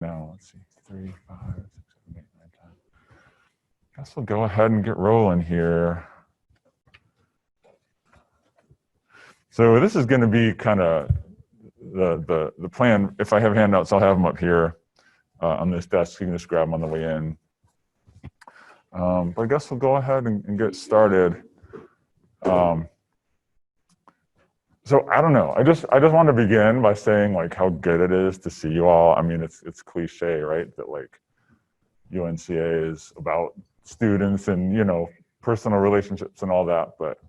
Now, let's see, 3, 5, 6, 7, 8, 9, 10. I guess we'll go ahead and get rolling here. So this is going to be kind of the plan. If I have handouts, I'll have them up here on this desk. You can just grab them on the way in. But I guess we'll go ahead and get started. So I don't know. I just want to begin by saying like how good it is to see you all. I mean, it's cliche, right? That like UNCA is about students and personal relationships and all that, but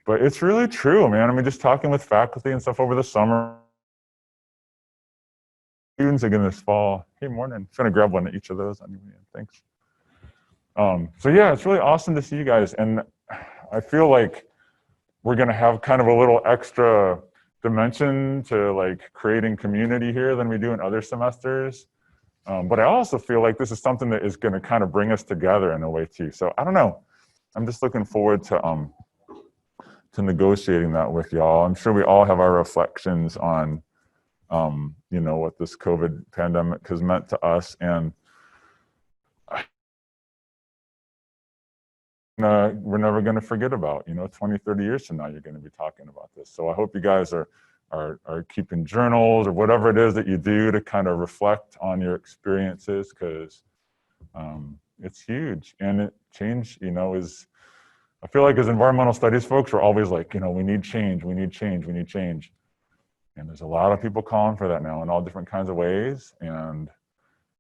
it's really true, man. I mean, just talking with faculty and stuff over the summer. Students again this fall. Hey, morning. I'm gonna grab one of each of those on your way in. Thanks. So yeah, it's really awesome to see you guys, and I feel like we're going to have kind of a little extra dimension to like creating community here than we do in other semesters. But I also feel like this is something that is going to kind of bring us together in a way too. So I don't know. I'm just looking forward to negotiating that with y'all. I'm sure we all have our reflections on, what this COVID pandemic has meant to us, and we're never going to forget about, 20, 30 years from now, you're going to be talking about this. So I hope you guys are keeping journals or whatever it is that you do to kind of reflect on your experiences, because it's huge. And change, is, I feel like as environmental studies folks, we're always like, we need change, we need change, we need change. And there's a lot of people calling for that now in all different kinds of ways. And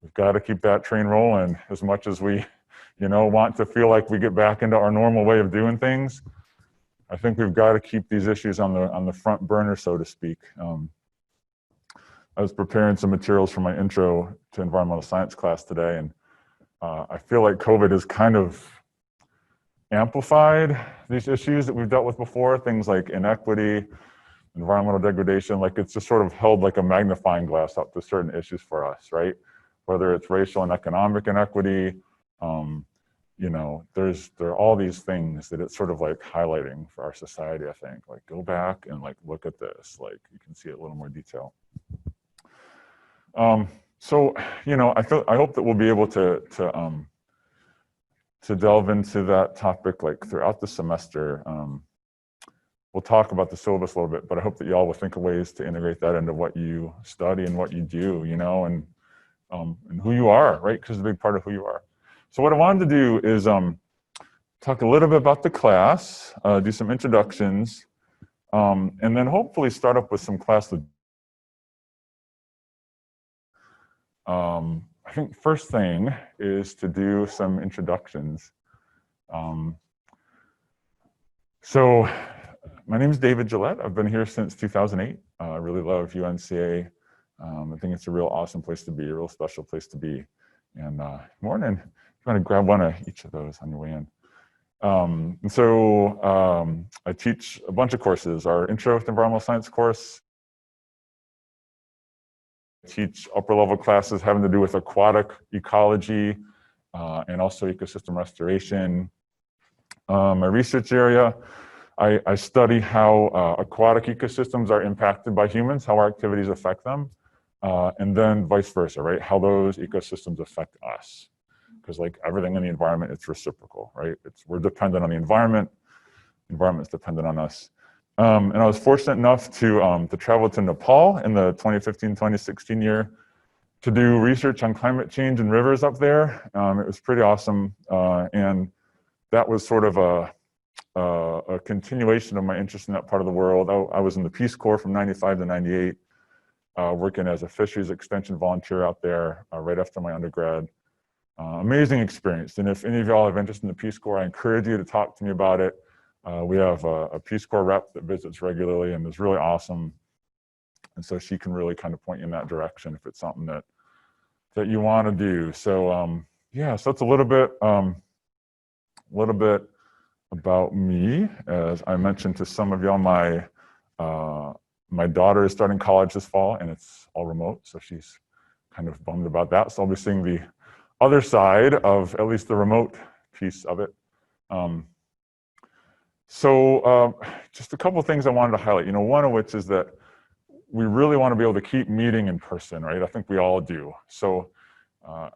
we've got to keep that train rolling as much as we want to feel like we get back into our normal way of doing things. I think we've got to keep these issues on the front burner, so to speak. I was preparing some materials for my intro to environmental science class today, and I feel like COVID has kind of amplified these issues that we've dealt with before, things like inequity, environmental degradation. Like it's just sort of held like a magnifying glass up to certain issues for us, right? Whether it's racial and economic inequity, there are all these things that it's sort of like highlighting for our society, I think. Like go back and like look at this, like you can see it a little more detail. So, I hope that we'll be able to delve into that topic like throughout the semester. We'll talk about the syllabus a little bit, but I hope that y'all will think of ways to integrate that into what you study and what you do, and who you are, right? Because it's a big part of who you are. So what I wanted to do is talk a little bit about the class, do some introductions, and then hopefully start up with some class. I think first thing is to do some introductions. So my name is David Gillette. I've been here since 2008. I really love UNCA. I think it's a real awesome place to be, a real special place to be. And morning. I'm going to grab one of each of those on your way in. And so I teach a bunch of courses. Our Intro to Environmental Science course. I teach upper level classes having to do with aquatic ecology and also ecosystem restoration. My research area, I study how aquatic ecosystems are impacted by humans, how our activities affect them, and then vice versa, right? How those ecosystems affect us. Because like everything in the environment, it's reciprocal, right? We're dependent on the environment is dependent on us. And I was fortunate enough to travel to Nepal in the 2015-2016 year to do research on climate change and rivers up there. It was pretty awesome. And that was sort of a continuation of my interest in that part of the world. I was in the Peace Corps from 95 to 98, working as a fisheries extension volunteer out there right after my undergrad. Amazing experience. And if any of y'all have interest in the Peace Corps, I encourage you to talk to me about it. We have a Peace Corps rep that visits regularly and is really awesome. And so she can really kind of point you in that direction if it's something that you want to do. So yeah, so that's a little bit about me. As I mentioned to some of y'all, my daughter is starting college this fall and it's all remote. So she's kind of bummed about that. So I'll be seeing the other side of at least the remote piece of it. So just a couple of things I wanted to highlight, one of which is that we really want to be able to keep meeting in person, right? I think we all do. So,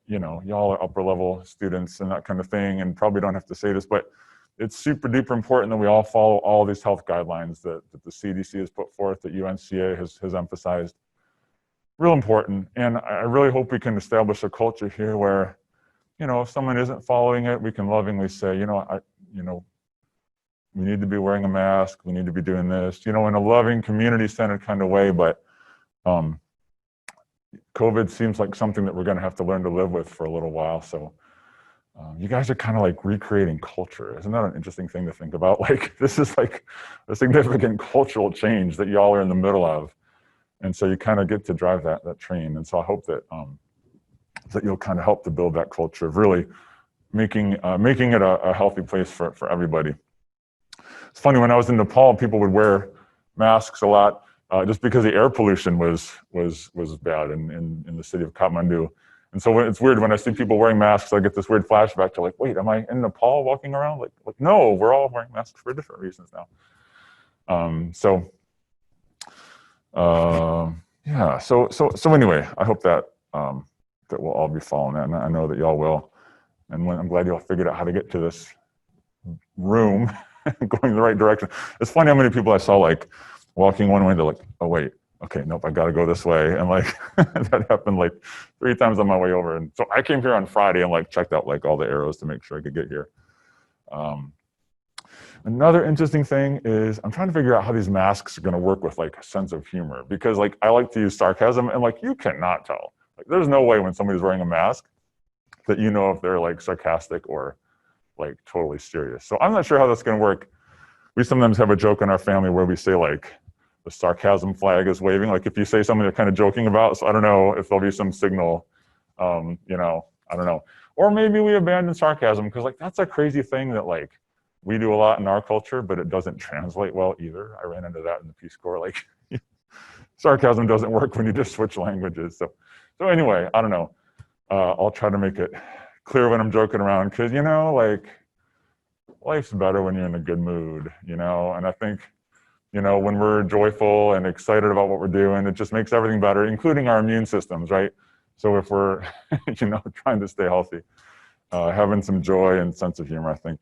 you know, y'all are upper level students and that kind of thing, and probably don't have to say this, but it's super duper important that we all follow all these health guidelines that the CDC has put forth, that UNCA has emphasized. Real important. And I really hope we can establish a culture here where, you know, if someone isn't following it, we can lovingly say, you know, we need to be wearing a mask, we need to be doing this, you know, in a loving, community-centered kind of way. But COVID seems like something that we're going to have to learn to live with for a little while. So you guys are kind of like recreating culture. Isn't that an interesting thing to think about? Like, this is like a significant cultural change that y'all are in the middle of. And so you kind of get to drive that train. And so I hope that that you'll kind of help to build that culture of really making it a healthy place for everybody. It's funny, when I was in Nepal, people would wear masks a lot just because the air pollution was bad in the city of Kathmandu. And so it's weird when I see people wearing masks, I get this weird flashback to like, wait, am I in Nepal walking around? Like no, we're all wearing masks for different reasons now. Yeah, so anyway, I hope that that we'll all be following that, and I know that y'all will. And I'm glad y'all figured out how to get to this room going the right direction. It's funny how many people I saw like walking one way, they're like, oh wait, okay, nope, I gotta go this way. And like that happened like 3 times on my way over. And so I came here on Friday and like checked out like all the arrows to make sure I could get here. Another interesting thing is I'm trying to figure out how these masks are gonna work with like a sense of humor, because like I like to use sarcasm, and like you cannot tell. Like there's no way when somebody's wearing a mask that you know if they're like sarcastic or like totally serious. So I'm not sure how that's gonna work. We sometimes have a joke in our family where we say like the sarcasm flag is waving, like if you say something you're kind of joking about. So I don't know if there'll be some signal, you know, I don't know. Or maybe we abandon sarcasm, because like that's a crazy thing that like we do a lot in our culture, but it doesn't translate well either. I ran into that in the Peace Corps. Like sarcasm doesn't work when you just switch languages. So anyway, I don't know. I'll try to make it clear when I'm joking around, because, you know, like life's better when you're in a good mood, you know? And I think, you know, when we're joyful and excited about what we're doing, it just makes everything better, including our immune systems, right? So if we're, you know, trying to stay healthy, having some joy and sense of humor, I think.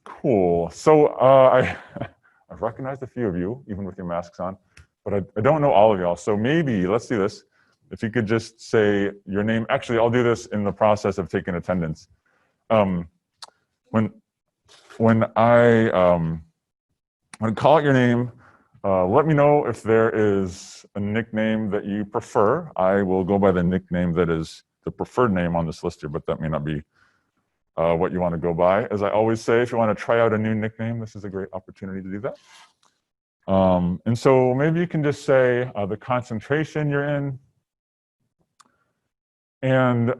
Cool. So I've recognized a few of you, even with your masks on, but I don't know all of y'all. So maybe, let's do this. If you could just say your name. Actually, I'll do this in the process of taking attendance. When I call out your name, let me know if there is a nickname that you prefer. I will go by the nickname that is the preferred name on this list here, but that may not be what you want to go by. As I always say, if you want to try out a new nickname, this is a great opportunity to do that. And so maybe you can just say the concentration you're in, and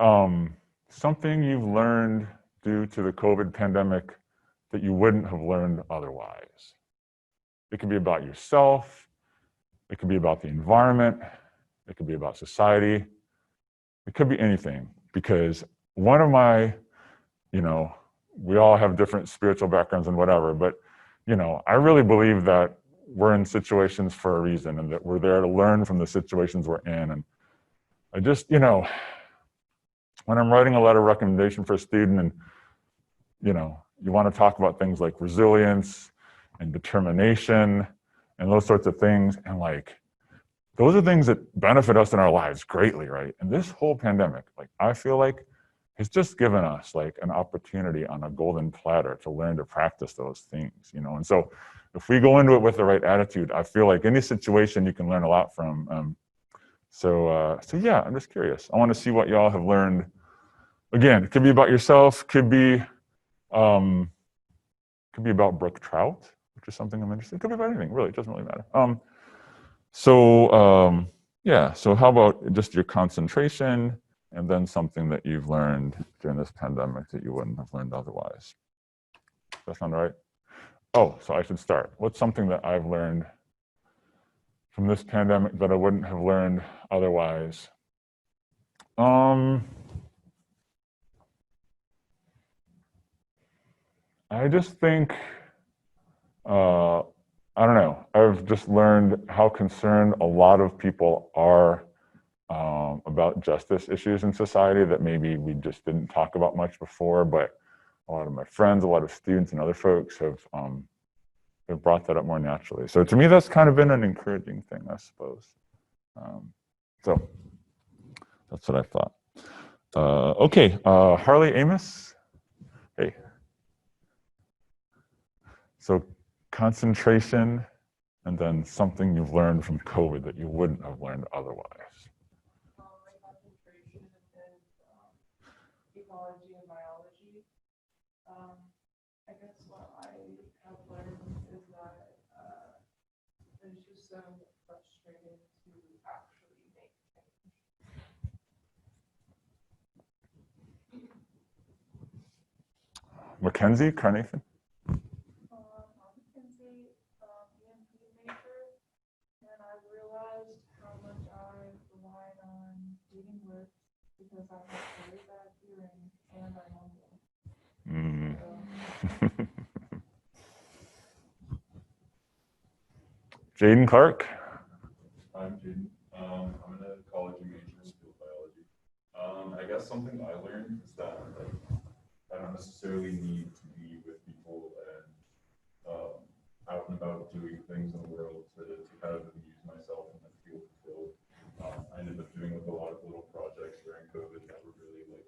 something you've learned due to the COVID pandemic that you wouldn't have learned otherwise. It could be about yourself, it could be about the environment, it could be about society, it could be anything. Because one of my, you know, we all have different spiritual backgrounds and whatever, but, you know, I really believe that we're in situations for a reason, and that we're there to learn from the situations we're in. And I just, you know, when I'm writing a letter of recommendation for a student, and, you know, you want to talk about things like resilience and determination and those sorts of things, and like, those are things that benefit us in our lives greatly, right? And this whole pandemic, like, I feel like it's just given us like an opportunity on a golden platter to learn to practice those things, you know? And so if we go into it with the right attitude, I feel like any situation you can learn a lot from. So yeah, I'm just curious. I want to see what y'all have learned. Again, it could be about yourself, could be about brook trout, which is something I'm interested in. It could be about anything, really, it doesn't really matter. Yeah, so how about just your concentration, and then something that you've learned during this pandemic that you wouldn't have learned otherwise. Does that sound right? Oh, so I should start. What's something that I've learned from this pandemic that I wouldn't have learned otherwise? I just think I don't know. I've just learned how concerned a lot of people are about justice issues in society that maybe we just didn't talk about much before, but a lot of my friends, a lot of students and other folks have brought that up more naturally. So to me, that's kind of been an encouraging thing, I suppose. So that's what I thought. Okay, Harley Amos. Hey. So concentration, and then something you've learned from COVID that you wouldn't have learned otherwise. My concentration is ecology and biology. I guess what I have learned is that it's just so frustrating to actually make change. Mackenzie Carnathan? Mackenzie, ENVR major, and I realized how much I relied on reading lips because I have very bad hearing and I mumble. Jaden Clark? I'm Jaden. I'm in a college major in field biology. I guess something I learned is that I don't necessarily need to be with people and out and about doing things in the world to kind of amuse myself and then feel fulfilled. I ended up doing a lot of little projects during COVID that were really wonderful.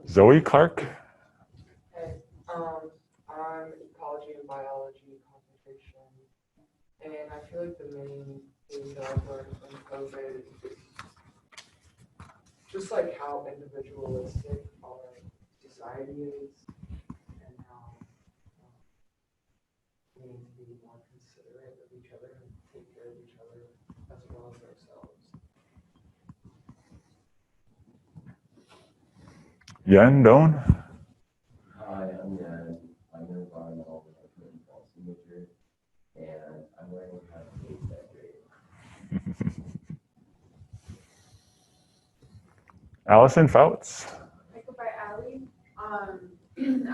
Zoe Clark? Hey, I'm ecology and biology concentration, and I feel like the main thing that I've learned from COVID is just like how individualistic our society is, and how we need to be more considerate of each other and take care of each other as well as ourselves. Yen Doan? Hi, I'm Yan. I'm an environmental management and policy major, and I'm learning how to take that grade. Allison Fouts? I go by Allie. I'm an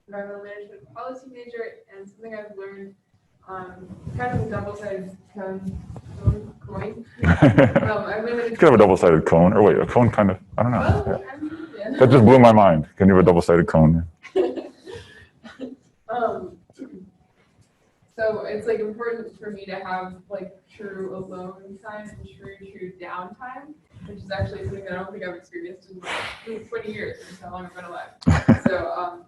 environmental management and policy major, and something I've learned, kind of a double-sided coin. I've learned You could have a double-sided cone, or wait, a cone kind of, I don't know. Well, Yeah. I mean, yeah. That just blew my mind. Can you have a double-sided cone? So it's like important for me to have like true alone time and true downtime, which is actually something that I don't think I've experienced in like 20 years, which is how long I've been alive. So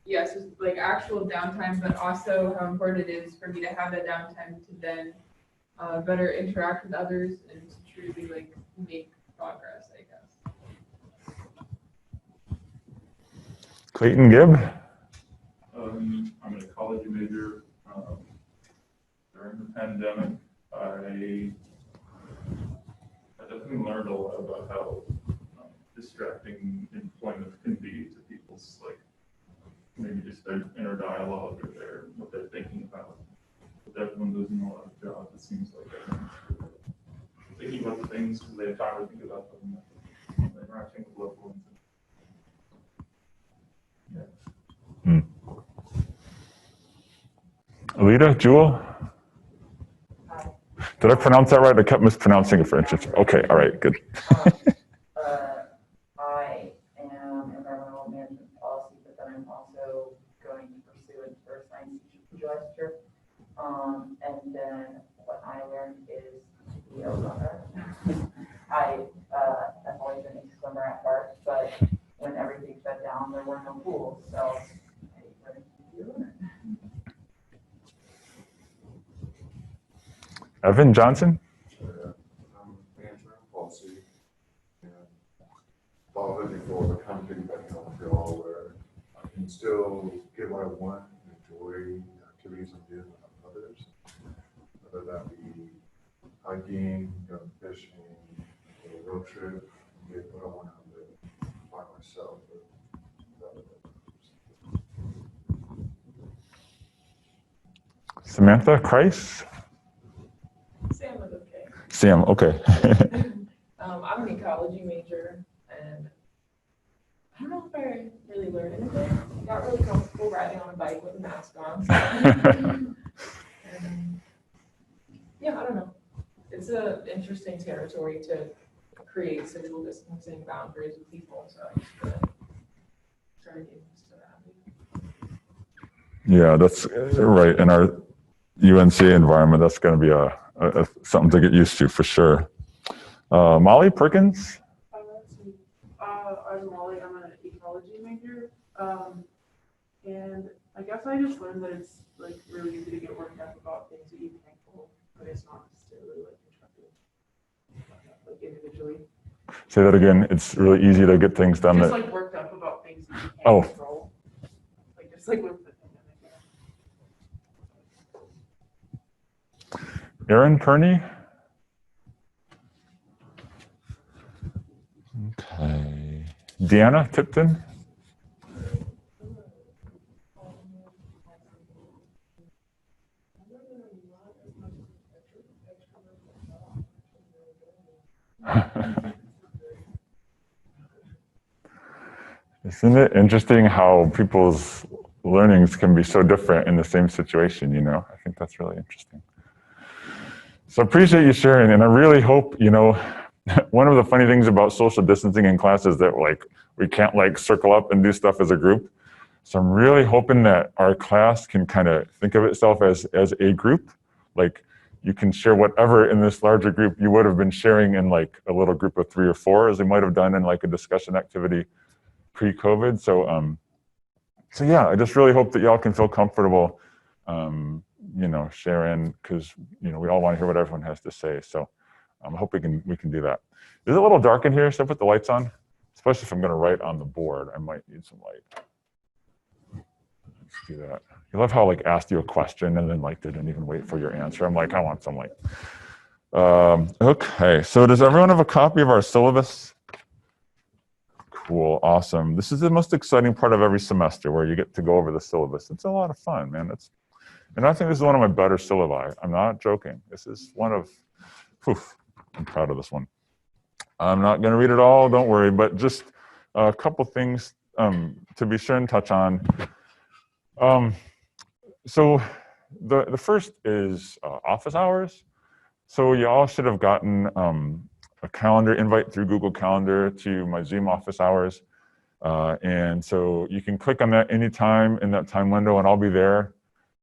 yes, it's like actual downtime, but also how important it is for me to have that downtime to then better interact with others and to truly like make progress, I guess. Clayton Gibb? I'm an ecology major. During the pandemic, I definitely learned a lot about how distracting employment can be to people's maybe just their inner dialogue or what they're thinking about. With everyone losing a lot of jobs, it seems like everyone's thinking about the things because they have time to think about them, interacting with loved ones. Yeah. Alita, Jewel? Did I pronounce that right? I kept mispronouncing it for instance. Okay, all right, good. I am environmental management policy, but then I'm also going to pursue it for science teacher lecture. And then what I learned is to be a runner. I have always been a swimmer at heart, but when everything shut down, there were no pools, so I learned to be a runner. Evan Johnson? I'm management policy and while looking for the kind of thing that I feel all where I can still get what I want and enjoy the activities I'm doing with others, whether that be hiking, going fishing, a road trip, get what I want out of it by myself. Samantha Christ? Sam is okay. Sam, okay. I'm an ecology major, and I don't know if I really learned anything. I got really comfortable riding on a bike with a mask on. And, yeah, I don't know. It's an interesting territory to create social distancing boundaries with people, so I'm just gonna try to get used to that. Yeah, that's right. In our UNC environment, that's going to be something to get used to for sure. Molly Perkins? Let's see. I'm Molly. I'm an ecology major. And I guess I just learned that it's like really easy to get worked up about things that you can't control, but it's not necessarily like constructive, like individually. Say that again. It's really easy to get things done. Just that, like worked up about things that you can't Oh. control. Like just like with the pandemic. Erin Kearney? Okay. Deanna Tipton? Isn't it interesting how people's learnings can be so different in the same situation, you know? I think that's really interesting. So I appreciate you sharing, and I really hope, you know, one of the funny things about social distancing in class is that like we can't like circle up and do stuff as a group. So I'm really hoping that our class can kind of think of itself as a group. Like you can share whatever in this larger group you would have been sharing in like a little group of 3 or 4, as we might have done in like a discussion activity pre-COVID. So yeah, I just really hope that y'all can feel comfortable, you know, sharing, because you know we all want to hear what everyone has to say. So I hope we can do that. Is it a little dark in here? Should I put the lights on? Especially if I'm going to write on the board, I might need some light. Let's do that. You love how I like asked you a question and then like didn't even wait for your answer. I'm like, I want some light. Okay, so does everyone have a copy of our syllabus? Cool, awesome. This is the most exciting part of every semester where you get to go over the syllabus. It's a lot of fun, man. And I think this is one of my better syllabi. I'm not joking. This is one of, I'm proud of this one. I'm not going to read it all, don't worry, but just a couple things to be sure and touch on. So the first is office hours. So you all should have gotten a calendar invite through Google Calendar to my Zoom office hours. And so you can click on that anytime in that time window and I'll be there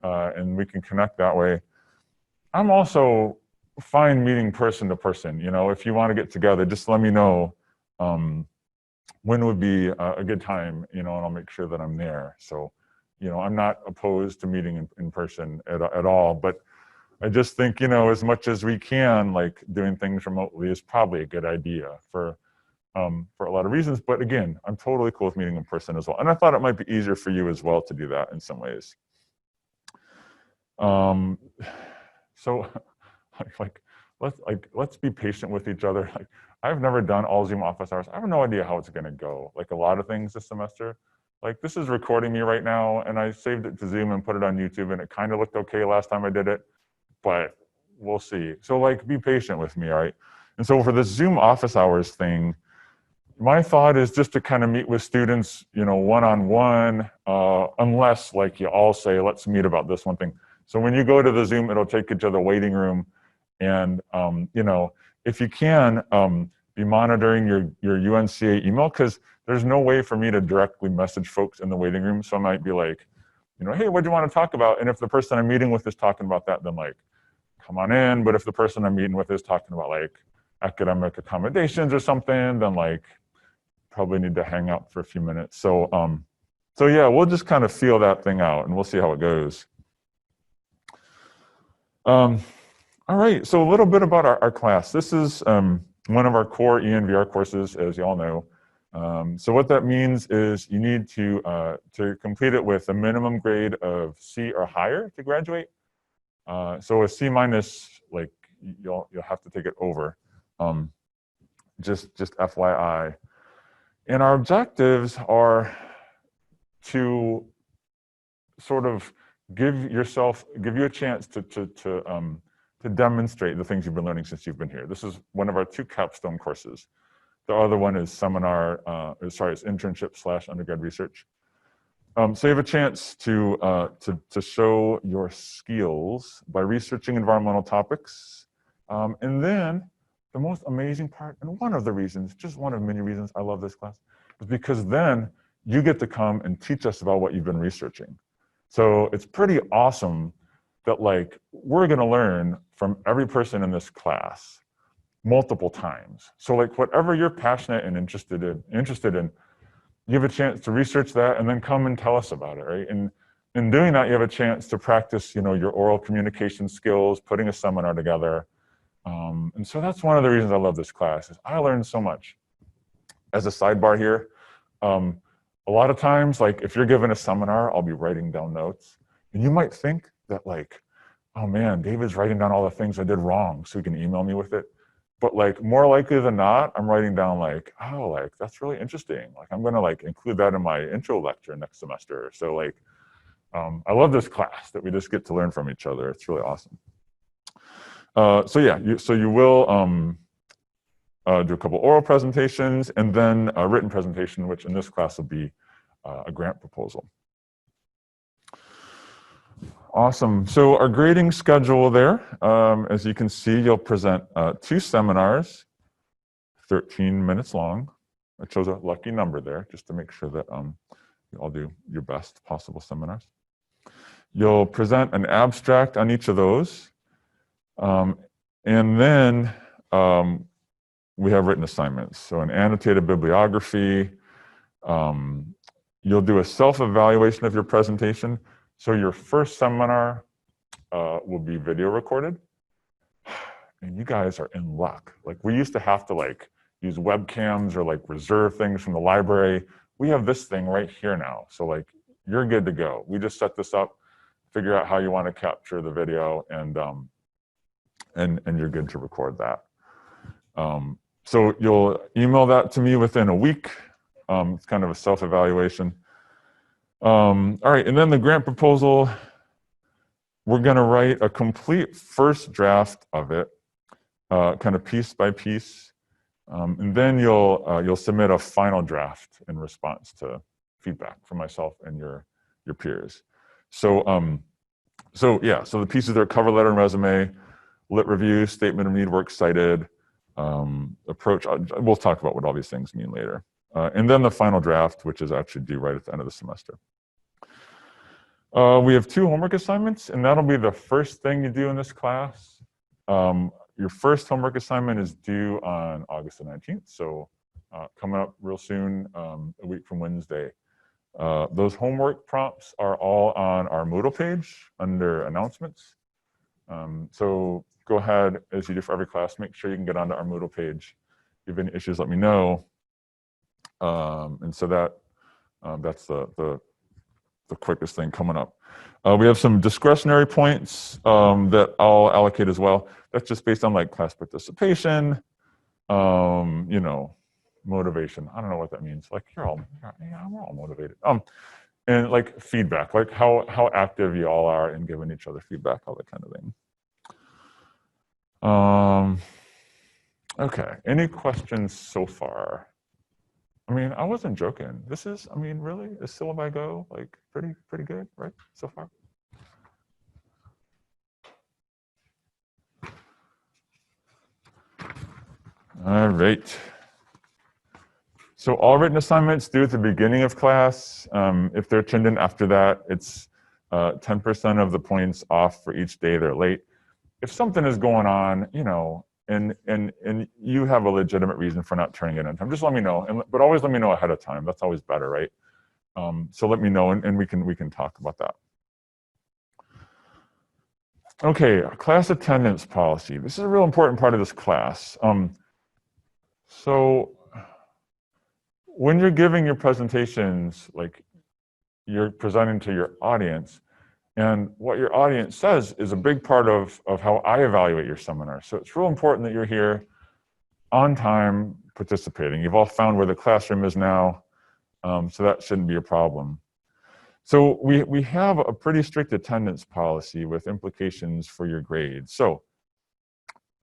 and we can connect that way. I'm also fine meeting person to person. You know, if you want to get together, just let me know when would be a good time, you know, and I'll make sure that I'm there. So, you know, I'm not opposed to meeting in person at all, but I just think, you know, as much as we can, like doing things remotely is probably a good idea for a lot of reasons. But again, I'm totally cool with meeting in person as well. And I thought it might be easier for you as well to do that in some ways. So let's be patient with each other. Like, I've never done all Zoom office hours. I have no idea how it's going to go. Like a lot of things this semester. Like this is recording me right now, and I saved it to Zoom and put it on YouTube, and it kind of looked okay last time I did it, but we'll see. So like, be patient with me, all right? And so for this Zoom office hours thing, my thought is just to kind of meet with students, you know, one-on-one, unless like you all say, let's meet about this one thing. So when you go to the Zoom, it'll take you to the waiting room, and you know, if you can, be monitoring your UNCA email, because there's no way for me to directly message folks in the waiting room. So I might be like, you know, hey, what do you want to talk about? And if the person I'm meeting with is talking about that, then like, come on in. But if the person I'm meeting with is talking about like academic accommodations or something, then like probably need to hang out for a few minutes. So so yeah, we'll just kind of feel that thing out and we'll see how it goes. All right, so a little bit about our class. This is one of our core ENVR courses, as you all know. So what that means is you need to complete it with a minimum grade of C or higher to graduate. So a C minus, like you'll have to take it over. Just FYI. And our objectives are to sort of give you a chance to demonstrate the things you've been learning since you've been here. This is one of our 2 capstone courses. The other one is seminar, it's internship / undergrad research. So you have a chance to show your skills by researching environmental topics. And then the most amazing part, and one of the reasons, just one of many reasons I love this class, is because then you get to come and teach us about what you've been researching. So it's pretty awesome that like we're gonna learn from every person in this class multiple times. So like whatever you're passionate and interested in, you have a chance to research that and then come and tell us about it, right? And in doing that, you have a chance to practice, your oral communication skills, putting a seminar together. And so that's one of the reasons I love this class, is I learned so much. As a sidebar here, a lot of times, like if you're given a seminar, I'll be writing down notes. And you might think that like, oh man, David's writing down all the things I did wrong so he can email me with it. But like more likely than not, I'm writing down like, oh, like that's really interesting. Like I'm gonna like include that in my intro lecture next semester. So like, I love this class that we just get to learn from each other. It's really awesome. So yeah, you will do a couple oral presentations and then a written presentation, which in this class will be a grant proposal. Awesome. So our grading schedule there, as you can see, you'll present 2 seminars, 13 minutes long. I chose a lucky number there just to make sure that you all do your best possible seminars. You'll present an abstract on each of those. And then we have written assignments. So an annotated bibliography. You'll do a self-evaluation of your presentation. So your first seminar will be video recorded. And you guys are in luck. Like we used to have to like use webcams or like reserve things from the library. We have this thing right here now. So like you're good to go. We just set this up, figure out how you want to capture the video, and you're good to record that. So you'll email that to me within a week. It's kind of a self-evaluation. All right, and then the grant proposal, we're going to write a complete first draft of it, kind of piece by piece, and then you'll submit a final draft in response to feedback from myself and your peers. So yeah, so the pieces are cover letter and resume, lit review, statement of need, works cited, approach. We'll talk about what all these things mean later. And then the final draft, which is actually due right at the end of the semester. We have 2 homework assignments, and that'll be the first thing you do in this class. Your first homework assignment is due on August the 19th, so coming up real soon, a week from Wednesday. Those homework prompts are all on our Moodle page under announcements. So go ahead, as you do for every class, make sure you can get onto our Moodle page. If you have any issues, let me know. And so that's the quickest thing coming up. We have some discretionary points that I'll allocate as well. That's just based on like class participation, motivation. I don't know what that means. Like we're all motivated. And like feedback, like how active you all are in giving each other feedback, all that kind of thing. Okay, any questions so far? I mean, I wasn't joking. This is, I mean, really, is syllabi go like pretty good, right, so far? All right. So all written assignments due at the beginning of class. If they're turned in after that, it's 10% of the points off for each day they're late. If something is going on, and you have a legitimate reason for not turning it in time, just let me know. But always let me know ahead of time. That's always better, right? So let me know, and we can talk about that. Okay, class attendance policy. This is a real important part of this class. So when you're giving your presentations, like you're presenting to your audience, and what your audience says is a big part of how I evaluate your seminar. So it's real important that you're here on time participating. You've all found where the classroom is now, so that shouldn't be a problem. So we have a pretty strict attendance policy with implications for your grades. So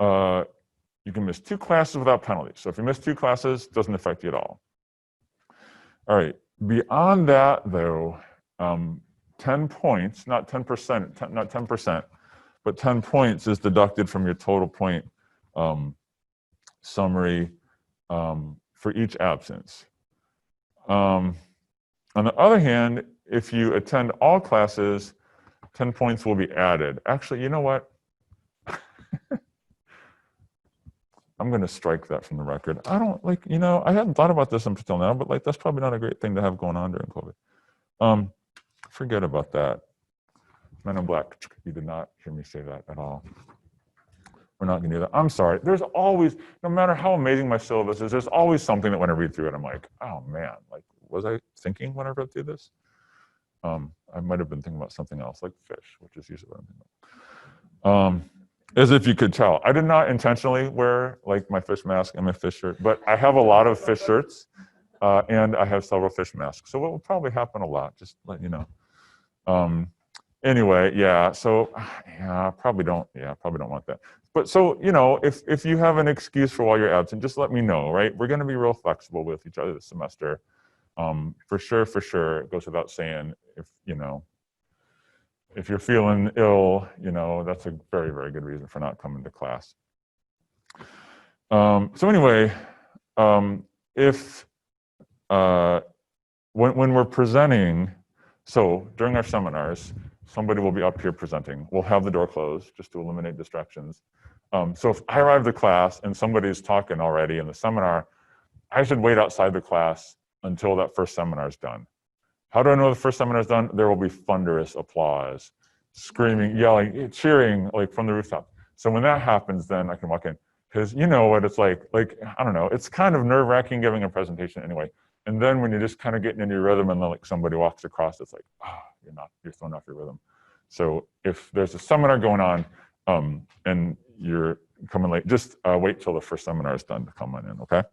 you You can miss 2 classes without penalty. So if you miss 2 classes, it doesn't affect you at all. All right, beyond that though, 10 points, not 10%, not 10%, but 10 points is deducted from your total point summary for each absence. On the other hand, if you attend all classes, 10 points will be added. Actually, you know what? I'm going to strike that from the record. I don't like, you know, I hadn't thought about this until now, but like that's probably not a great thing to have going on during COVID. Forget about that. Men in Black, you did not hear me say that at all. We're not going to do that. I'm sorry. There's always, no matter how amazing my syllabus is, there's always something that when I read through it, I'm like, oh man, like, was I thinking when I read through this? I might have been thinking about something else, like fish, which is usually what I'm thinking about. As if you could tell, I did not intentionally wear like my fish mask and my fish shirt, but I have a lot of fish shirts and I have several fish masks. So it will probably happen a lot, just let you know. Anyway, yeah, so yeah, probably don't want that. But so, you know, if you have an excuse for why you're absent, just let me know, right? We're gonna be real flexible with each other this semester. For sure, it goes without saying, if you're feeling ill, you know, that's a very, very good reason for not coming to class. So anyway, when we're presenting, so during our seminars, somebody will be up here presenting. We'll have the door closed just to eliminate distractions. So if I arrive to class and somebody's talking already in the seminar, I should wait outside the class until that first seminar is done. How do I know the first seminar is done? There will be thunderous applause, screaming, yelling, cheering, like from the rooftop. So when that happens, then I can walk in. Because you know what it's like, I don't know, it's kind of nerve-wracking giving a presentation anyway. And then when you're just kind of getting into your rhythm and then like somebody walks across, it's like, you're thrown off your rhythm. So if there's a seminar going on and you're coming late, just wait till the first seminar is done to come on in, okay?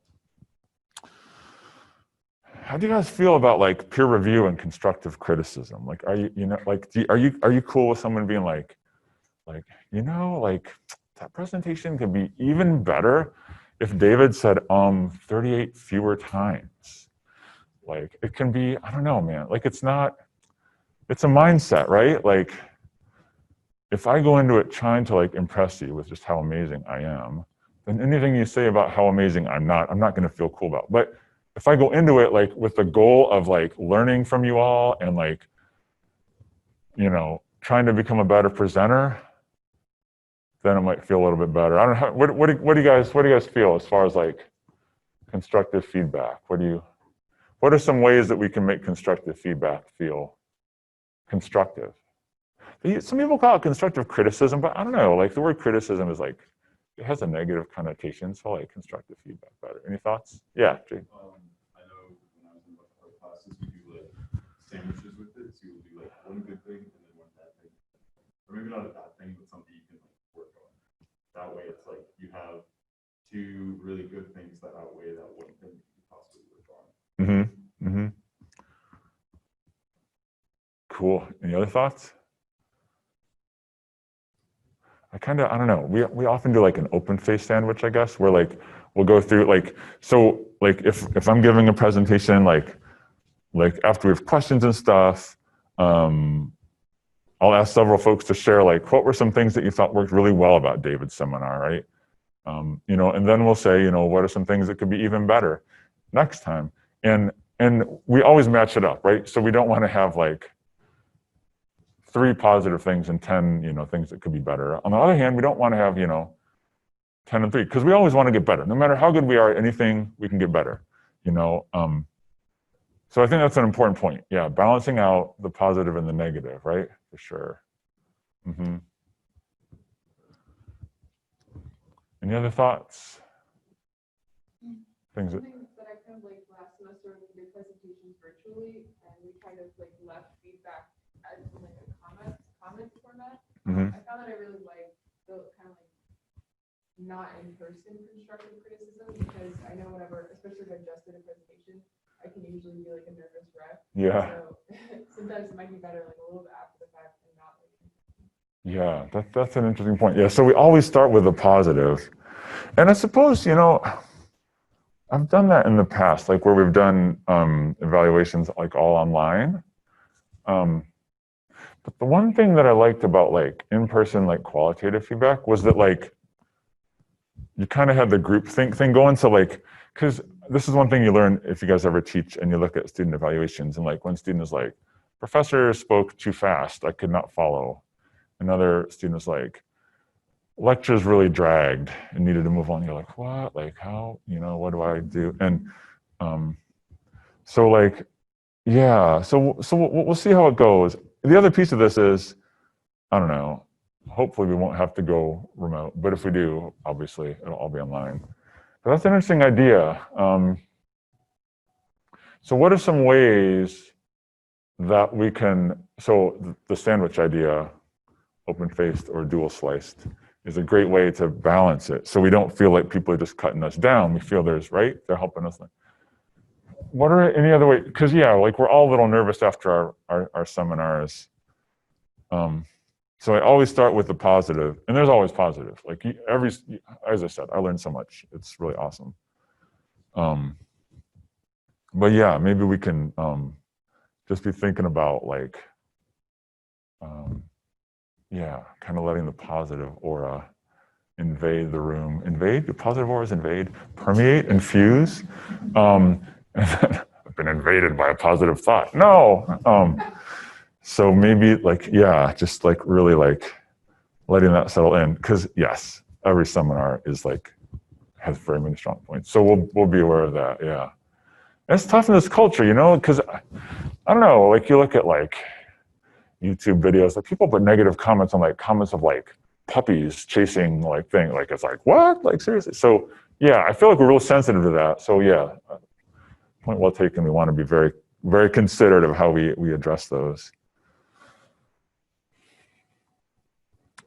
How do you guys feel about like peer review and constructive criticism? Like, are you cool with someone being like, that presentation could be even better if David said 38 fewer times. Like it can be, I don't know, man. Like it's a mindset, right? Like if I go into it trying to like impress you with just how amazing I am, then anything you say about how amazing I'm not going to feel cool about. But if I go into it like with the goal of like learning from you all and like, you know, trying to become a better presenter, then it might feel a little bit better. I don't know. What do you guys feel as far as like constructive feedback? What are some ways that we can make constructive feedback feel constructive? Some people call it constructive criticism, but I don't know. Like the word criticism is like, it has a negative connotation, so I like constructive feedback better. Any thoughts? Yeah, Jake. I know when I was in our classes, we do like sandwiches with it. So you'll do like one good thing and then one bad thing. Or maybe not a bad thing, but something you can like work on. That way it's like you have 2 really good things that outweigh that one thing you could possibly work on. Cool. Any other thoughts? I don't know. We often do like an open face sandwich, I guess, where like we'll go through like, so like if I'm giving a presentation, like after we have questions and stuff, I'll ask several folks to share like what were some things that you thought worked really well about David's seminar, right? You know, and then we'll say, you know, what are some things that could be even better next time? And we always match it up, right? So we don't want to have like 3 positive things and 10, you know, things that could be better. On the other hand, we don't want to have, you know, 10 and 3, because we always want to get better. No matter how good we are at anything, we can get better, you know. So I think that's an important point. Yeah, balancing out the positive and the negative, right? For sure. Any other thoughts? Things that. Something that I kind of like last semester when we did presentations virtually, and we kind of like left feedback as like a comment format. I found that I really like the kind of like not in-person constructive criticism, because I know whenever, especially if I just did a presentation, I can usually be like a nervous wreck. Yeah. So sometimes it might be better like a little bit after the fact and not like. Yeah, that's an interesting point. Yeah, so we always start with the positive. And I suppose, you know, I've done that in the past, like where we've done evaluations like all online. But the one thing that I liked about like in-person, like qualitative feedback was that like you kind of had the group think thing going. So like, because this is one thing you learn if you guys ever teach and you look at student evaluations, and like one student is like, professor spoke too fast, I could not follow. Another student is like, lectures really dragged and needed to move on. You're like, what? Like how? You know, what do I do? And so like, yeah. So we'll see how it goes. The other piece of this is, I don't know. Hopefully we won't have to go remote, but if we do, obviously it'll all be online. But that's an interesting idea. So what are some ways that we can? So the sandwich idea, open-faced or dual-sliced, is a great way to balance it. So we don't feel like people are just cutting us down. We feel there's, right? They're helping us. What are any other ways? Because yeah, like we're all a little nervous after our seminars. So I always start with the positive, and there's always positive. Like as I said, I learned so much. It's really awesome. But yeah, maybe we can just be thinking about like, yeah, kind of letting the positive aura invade the room. Invade? Do positive auras invade? Permeate? Infuse? I've been invaded by a positive thought. No. So maybe like, yeah, just like really like letting that settle in. Because yes, every seminar is like, has very many strong points. So we'll be aware of that, yeah. And it's tough in this culture, you know, because I don't know, like you look at like YouTube videos, like people put negative comments on like comments of like puppies chasing like thing, like it's like, what? Like seriously? So yeah, I feel like we're real sensitive to that. So yeah, point well taken. We want to be very, very considerate of how we address those.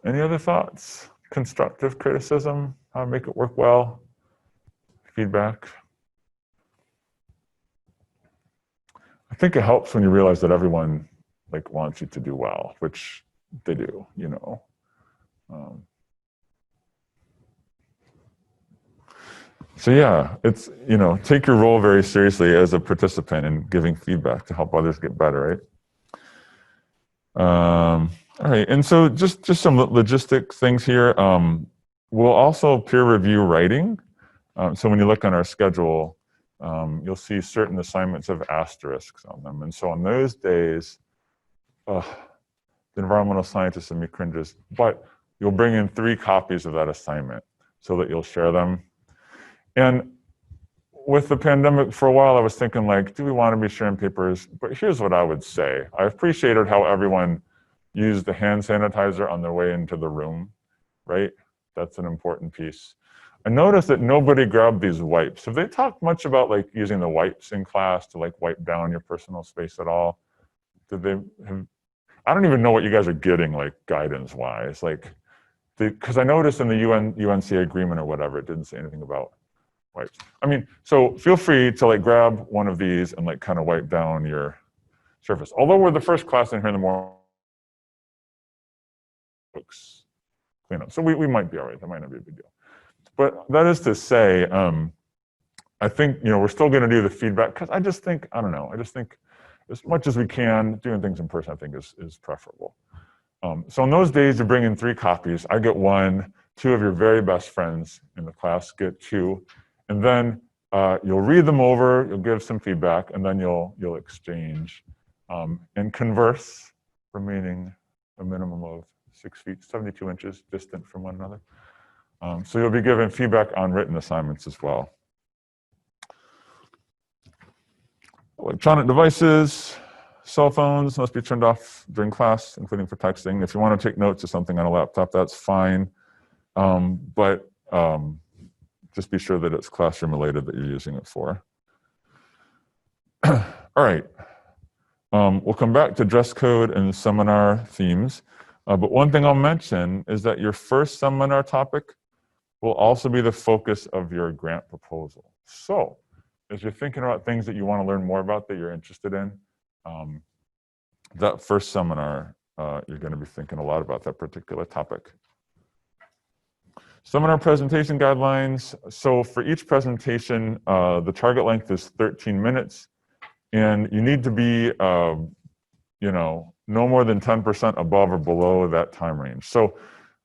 Any other thoughts? Constructive criticism, how to make it work well, feedback. I think it helps when you realize that everyone like wants you to do well, which they do, you know. So yeah, it's, you know, take your role very seriously as a participant in giving feedback to help others get better, right? All right, and so just some logistic things here. We'll also peer review writing. So when you look on our schedule, you'll see certain assignments have asterisks on them. And so on those days, the environmental scientist in me cringes, but you'll bring in 3 copies of that assignment so that you'll share them. And with the pandemic, for a while, I was thinking like, do we want to be sharing papers? But here's what I would say. I appreciated how everyone used the hand sanitizer on their way into the room, right? That's an important piece. I noticed that nobody grabbed these wipes. Have they talked much about like using the wipes in class to like wipe down your personal space at all? Did they have, I don't even know what you guys are getting like guidance wise, like, because I noticed in the UNC agreement or whatever, it didn't say anything about wipes. I mean, so feel free to like grab one of these and like kind of wipe down your surface. Although we're the first class in here in the morning, books clean up. So we might be all right. That might not be a big deal. But that is to say, I think, you know, we're still going to do the feedback because I just think, I don't know, I just think as much as we can, doing things in person, I think is preferable. So in those days, you bring in 3 copies. I get 1, 2 of your very best friends in the class get 2, and then you'll read them over, you'll give some feedback, and then you'll exchange and converse, remaining a minimum of 6 feet, 72 inches distant from one another. So you'll be given feedback on written assignments as well. Electronic devices, cell phones must be turned off during class, including for texting. If you want to take notes of something on a laptop, that's fine. But just be sure that it's classroom related that you're using it for. All right. We'll come back to dress code and seminar themes. But one thing I'll mention is that your first seminar topic will also be the focus of your grant proposal. So as you're thinking about things that you want to learn more about that you're interested in, that first seminar, you're going to be thinking a lot about that particular topic. Seminar presentation guidelines. So for each presentation, the target length is 13 minutes, and you need to be, no more than 10% above or below that time range. So,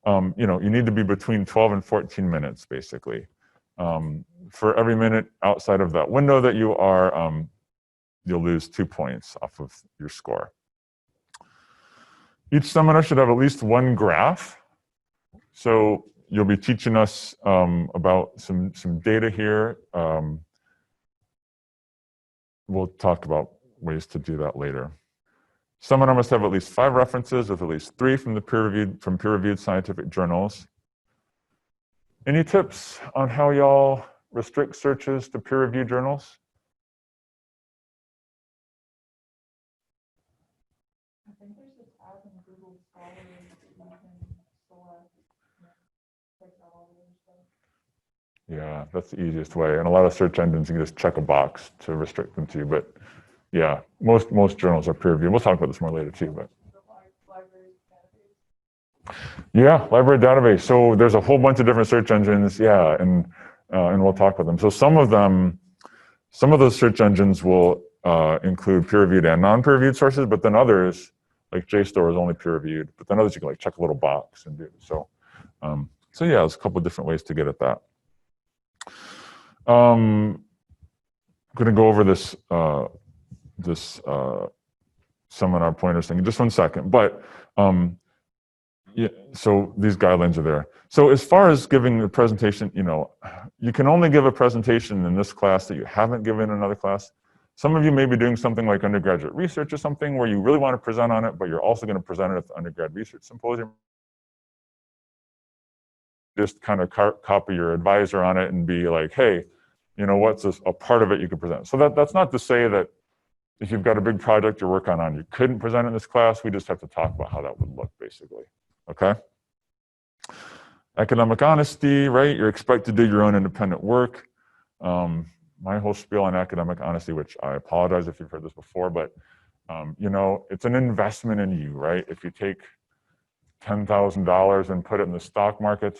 you need to be between 12 and 14 minutes, basically. For every minute outside of that window that you are, you'll lose 2 points off of your score. Each seminar should have at least one graph. So you'll be teaching us about some data here. We'll talk about ways to do that later. Seminar must have at least 5 references, with at least 3 from peer-reviewed scientific journals. Any tips on how y'all restrict searches to peer-reviewed journals? I think there's a tab in Google Scholar that you can select, takes out all the other stuff. Yeah, that's the easiest way. And a lot of search engines, you can just check a box to restrict them to. But yeah, most journals are peer-reviewed. We'll talk about this more later too. But yeah, library database. So there's a whole bunch of different search engines. Yeah, and we'll talk about them. So some of those search engines will include peer-reviewed and non-peer-reviewed sources, but then others, like JSTOR, is only peer-reviewed. But then others you can like check a little box and do. So yeah, there's a couple of different ways to get at that. I'm going to go over this seminar pointers thing in just 1 second, but yeah, so these guidelines are there. So as far as giving the presentation, you can only give a presentation in this class that you haven't given in another class. Some of you may be doing something like undergraduate research or something where you really want to present on it, but you're also going to present it at the undergrad research symposium. Just kind of copy your advisor on it and be like, hey, what's a part of it you could present? So that's not to say that if you've got a big project you're working on, you couldn't present in this class. We just have to talk about how that would look, basically. Okay? Academic honesty, right? You're expected to do your own independent work. My whole spiel on academic honesty, which I apologize if you've heard this before, but it's an investment in you, right? If you take $10,000 and put it in the stock market,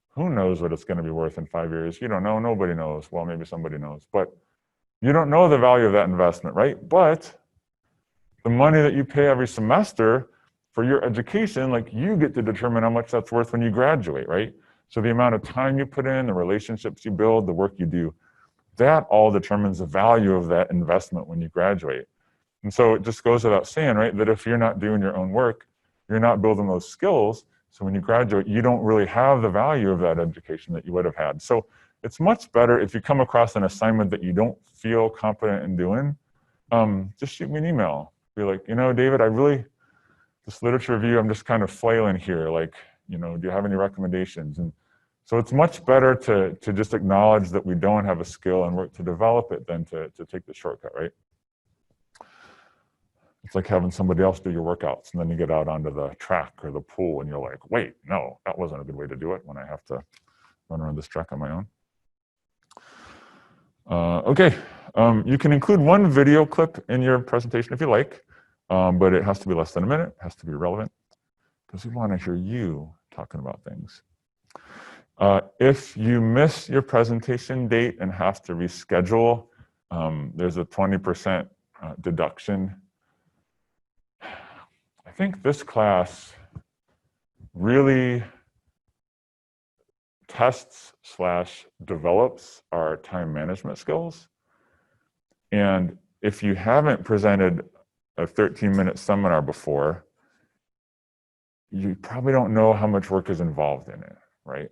who knows what it's going to be worth in 5 years? You don't know. Nobody knows. Well, maybe somebody knows, but you don't know the value of that investment, right? But the money that you pay every semester for your education, like, you get to determine how much that's worth when you graduate, right? So the amount of time you put in, the relationships you build, the work you do, that all determines the value of that investment when you graduate. And so it just goes without saying, right, that if you're not doing your own work, you're not building those skills. So when you graduate, you don't really have the value of that education that you would have had. So it's much better if you come across an assignment that you don't feel competent in doing, just shoot me an email. Be like, David, this literature review, I'm just kind of flailing here. Like, do you have any recommendations? And so it's much better to just acknowledge that we don't have a skill and work to develop it than to take the shortcut, right? It's like having somebody else do your workouts, and then you get out onto the track or the pool and you're like, wait, no, that wasn't a good way to do it when I have to run around this track on my own. Okay, you can include one video clip in your presentation if you like, but it has to be less than a minute, it has to be relevant, because we want to hear you talking about things. If you miss your presentation date and have to reschedule, there's a 20% deduction. I think this class really tests/develops our time management skills. And if you haven't presented a 13-minute seminar before, you probably don't know how much work is involved in it, right?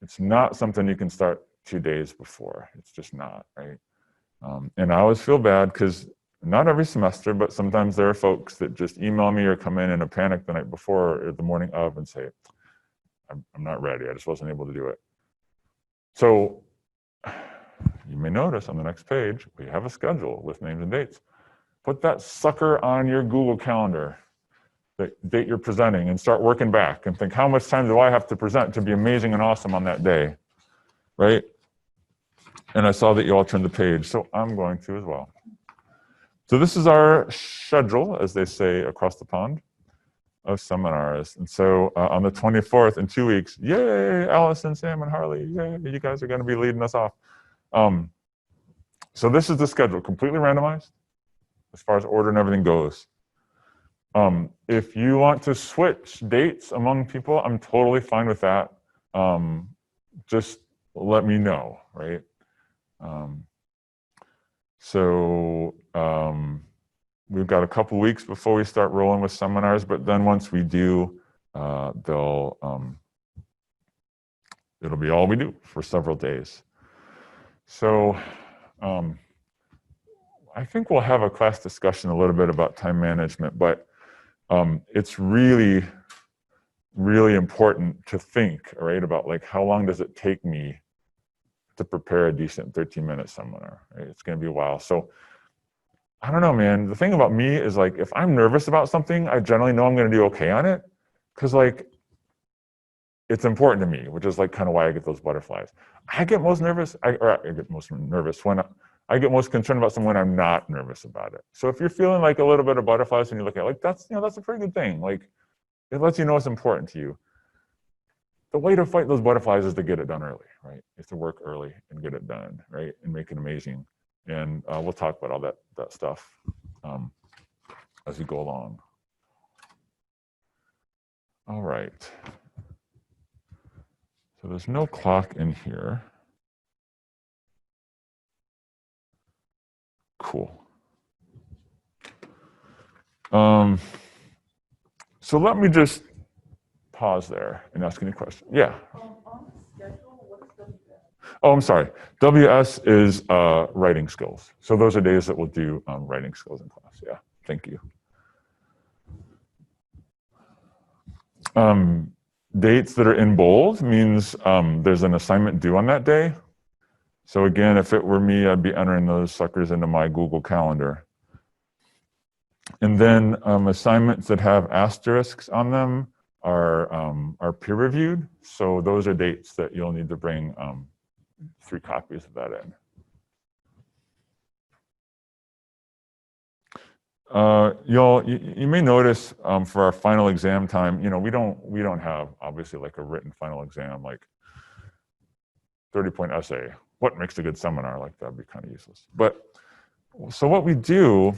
It's not something you can start 2 days before. It's just not, right? And I always feel bad because not every semester, but sometimes there are folks that just email me or come in a panic the night before or the morning of and say, I'm not ready. I just wasn't able to do it. So you may notice on the next page, we have a schedule with names and dates. Put that sucker on your Google Calendar, the date you're presenting, and start working back and think, how much time do I have to present to be amazing and awesome on that day, right? And I saw that you all turned the page, so I'm going to as well. So this is our schedule, as they say across the pond. of seminars. And so on the 24th, in 2 weeks, yay, Allison, Sam, and Harley, yay, you guys are going to be leading us off. So this is the schedule, completely randomized as far as order and everything goes. If you want to switch dates among people, I'm totally fine with that. Just let me know, right? We've got a couple weeks before we start rolling with seminars, but then once we do, it'll be all we do for several days. So I think we'll have a class discussion a little bit about time management, but it's really, really important to think, right, about like how long does it take me to prepare a decent 13-minute seminar, right? It's going to be a while. So I don't know, man. The thing about me is like, if I'm nervous about something, I generally know I'm going to do okay on it because like it's important to me, which is like kind of why I get those butterflies. I get most nervous, I get most nervous when I get most concerned about something when I'm not nervous about it. So if you're feeling like a little bit of butterflies when you look at it, like that's a pretty good thing. Like it lets you know it's important to you. The way to fight those butterflies is to get it done early, right? Is to work early and get it done, right? And make it amazing. And we'll talk about all that stuff as we go along. All right. So there's no clock in here. Cool. So let me just pause there and ask any questions. Yeah. On the schedule, what is WS? Oh, I'm sorry. WS is writing skills. So those are days that we'll do writing skills in class. Yeah, thank you. Dates that are in bold means there's an assignment due on that day. So again, if it were me, I'd be entering those suckers into my Google Calendar. And then assignments that have asterisks on them are peer reviewed. So those are dates that you'll need to bring 3 copies of that in. You may notice for our final exam time, we don't have obviously like a written final exam, like 30-point essay. What makes a good seminar? Like that'd be kind of useless. But so what we do,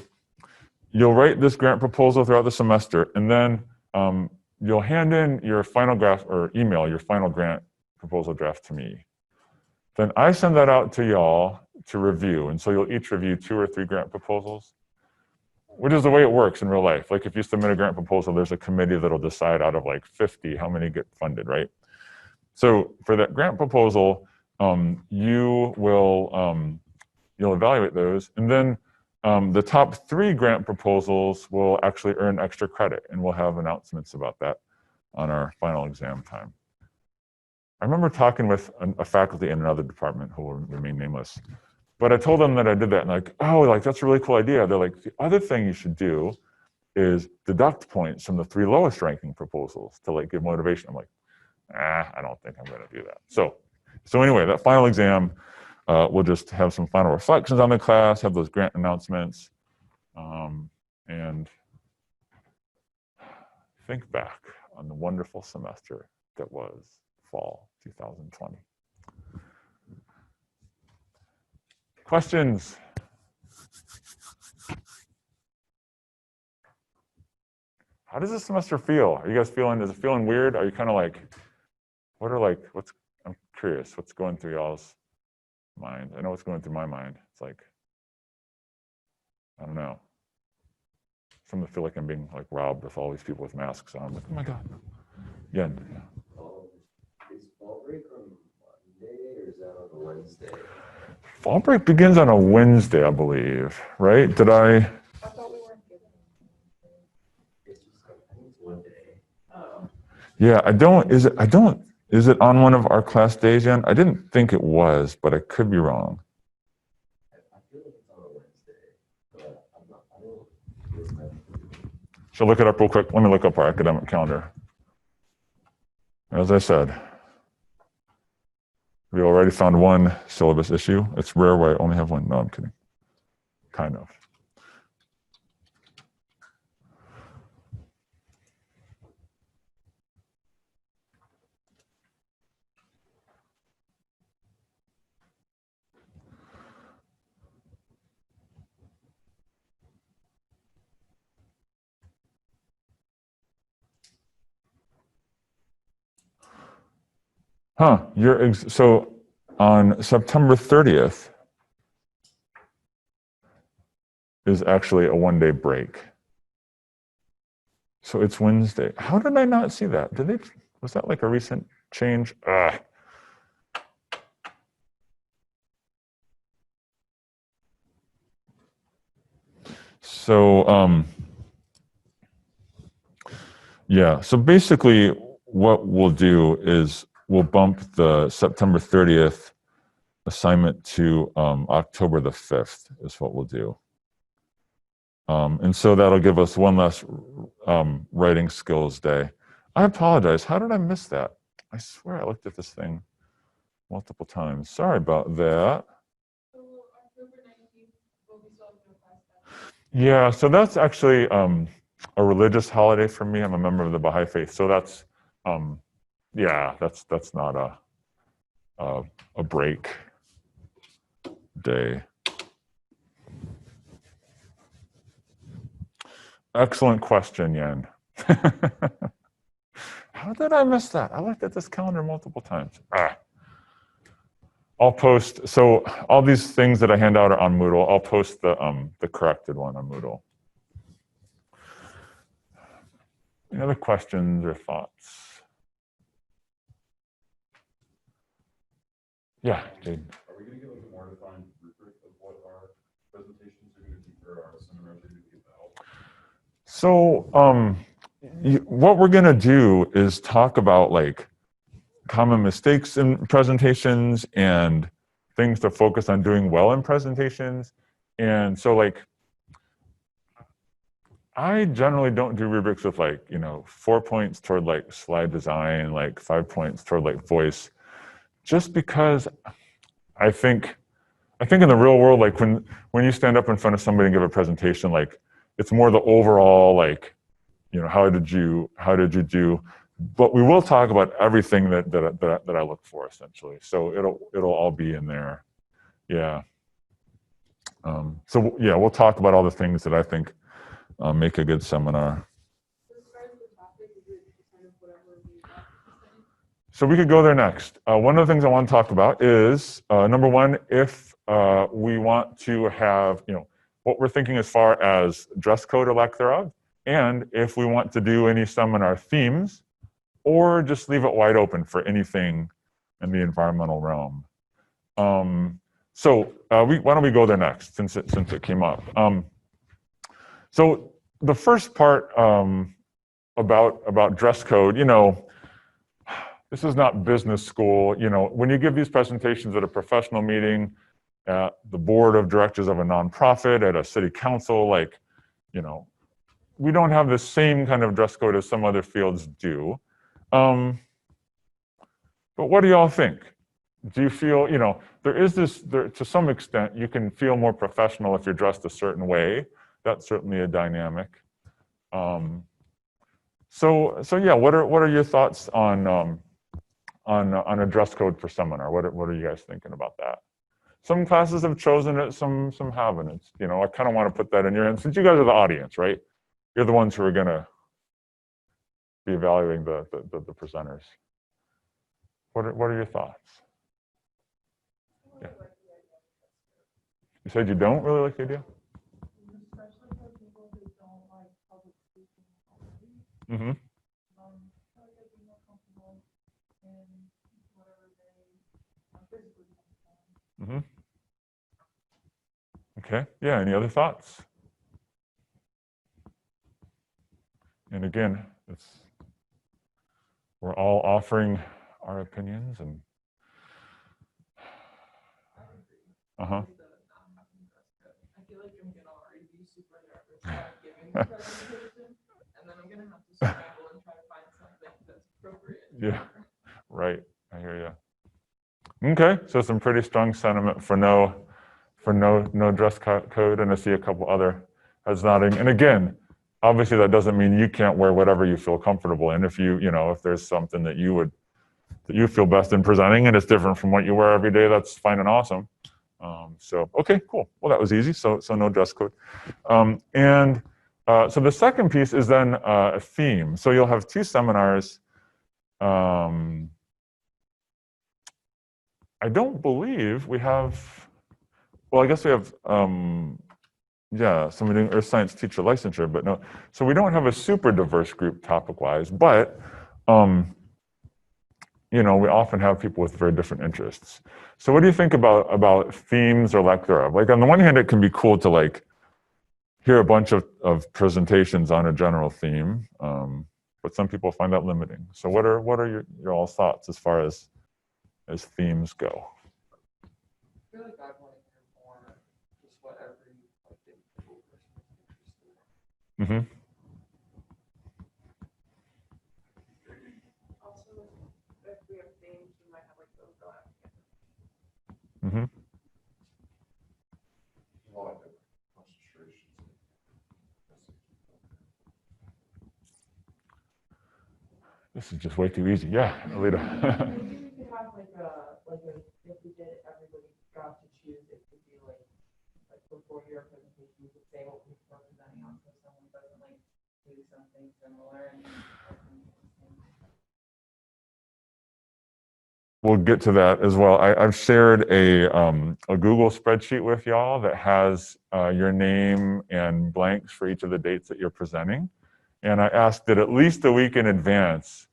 you'll write this grant proposal throughout the semester, and then you'll hand in your final draft or email your final grant proposal draft to me. Then I send that out to y'all to review, and so you'll each review 2 or 3 grant proposals, which is the way it works in real life. Like if you submit a grant proposal, there's a committee that'll decide out of like 50 how many get funded, right? So for that grant proposal, you'll evaluate those, and then the top 3 grant proposals will actually earn extra credit, and we'll have announcements about that on our final exam time. I remember talking with a faculty in another department who will remain nameless, but I told them that I did that, and like, oh, like that's a really cool idea. They're like, the other thing you should do is deduct points from the 3 lowest ranking proposals to like give motivation. I'm like, I don't think I'm going to do that. So anyway, that final exam, we'll just have some final reflections on the class, have those grant announcements, and think back on the wonderful semester that was fall 2020. Questions? How does this semester feel? Are you guys feeling, is it feeling weird? Are you kind of like, I'm curious, what's going through y'all's mind? I know what's going through my mind. It's like, I don't know. Some feel like I'm being like robbed with all these people with masks on. I'm like, oh my God. Yeah. Is fall break on Monday or is that on a Wednesday? Fall break begins on a Wednesday, I believe, right? I thought we weren't given. It's just, I think it's one day. Oh. Yeah, is it on one of our class days, Jen? I didn't think it was, but I could be wrong. I feel like it's on a Wednesday, but I don't. So look it up real quick. Let me look up our academic calendar. As I said, we already found 1 syllabus issue. It's rare where I only have 1. No, I'm kidding. Kind of. Huh, so on September 30th is actually a 1-day break. So it's Wednesday. How did I not see that? Was that like a recent change? So, yeah, so basically what we'll do is we'll bump the September 30th assignment to October the 5th is what we'll do. And so that'll give us one less writing skills day. I apologize. How did I miss that? I swear I looked at this thing multiple times. Sorry about that. So October 19th, will we still have no class Yeah, so that's actually a religious holiday for me. I'm a member of the Baha'i faith. So that's, yeah, that's not a break day. Excellent question, Yen. How did I miss that? I looked at this calendar multiple times. I'll post, so all these things that I hand out are on Moodle. I'll post the corrected one on Moodle. Any other questions or thoughts? Yeah, Jade. Are we gonna get like a more defined rubric of what our presentations are gonna be, or our seminars are gonna be about? So what we're gonna do is talk about like common mistakes in presentations and things to focus on doing well in presentations. And so like, I generally don't do rubrics with like, 4 points toward like slide design, like 5 points toward like voice, just because I think in the real world, like when you stand up in front of somebody and give a presentation, like it's more the overall, like, how did you do? But we will talk about everything that I look for essentially. So it'll all be in there. Yeah. So yeah, we'll talk about all the things that I think make a good seminar. So as far as the topic, is it just kind of whatever we want to say? So we could go there next. One of the things I want to talk about is number one, if we want to have, what we're thinking as far as dress code or lack thereof, and if we want to do any seminar themes, or just leave it wide open for anything in the environmental realm. So why don't we go there next, since it came up. So the first part about dress code, this is not business school. When you give these presentations at a professional meeting, at the board of directors of a nonprofit, at a city council, like, we don't have the same kind of dress code as some other fields do. But what do y'all think? Do you feel, there is this, to some extent, you can feel more professional if you're dressed a certain way. That's certainly a dynamic. So yeah, what are your thoughts on a dress code for seminar? What are you guys thinking about that? Some classes have chosen it, some haven't. It's, I kind of want to put that in your hands, since you guys are the audience, right? You're the ones who are gonna be evaluating the presenters. What are your thoughts? Yeah. You said you don't really like the idea? Especially for people who don't like public speaking already. Mm-hmm. I feel like I'd be more comfortable in whatever they are physically comfortable in. Mm-hmm. Okay, yeah, any other thoughts? And again, we're all offering our opinions and uh-huh. I feel like I'm gonna already be super nervous about giving the presentation, and then I'm gonna have to scramble and try to find something that's appropriate. Yeah, right, I hear you. Okay, so some pretty strong sentiment for no dress code, and I see a couple other heads nodding. And again, obviously that doesn't mean you can't wear whatever you feel comfortable in. If if there's something that you feel best in presenting and it's different from what you wear every day, that's fine and awesome. So okay, cool. Well, that was easy. So no dress code. So the second piece is then a theme. So you'll have two seminars. I don't believe we have, well, I guess we have, yeah, somebody doing earth science teacher licensure, but no. So we don't have a super diverse group topic-wise, but, you know, we often have people with very different interests. So what do you think about themes or lack thereof? Like on the one hand, it can be cool to like hear a bunch of presentations on a general theme, but some people find that limiting. So what are your all thoughts as far as themes go? I feel like I'd want to hear more just whatever you like the individual person is interested in. Mm-hmm. Also, if we have themes, we might have like overlap. Mm-hmm. A lot of concentrations. This is just way too easy. Yeah, Alita. Maybe we could have if we did, everybody got to choose, it could be like before your presentation, you could say what we're presenting on, so someone doesn't like do something similar and. We'll get to that as well. I've shared a Google spreadsheet with y'all that has your name and blanks for each of the dates that you're presenting. And I asked that at least a week in advance,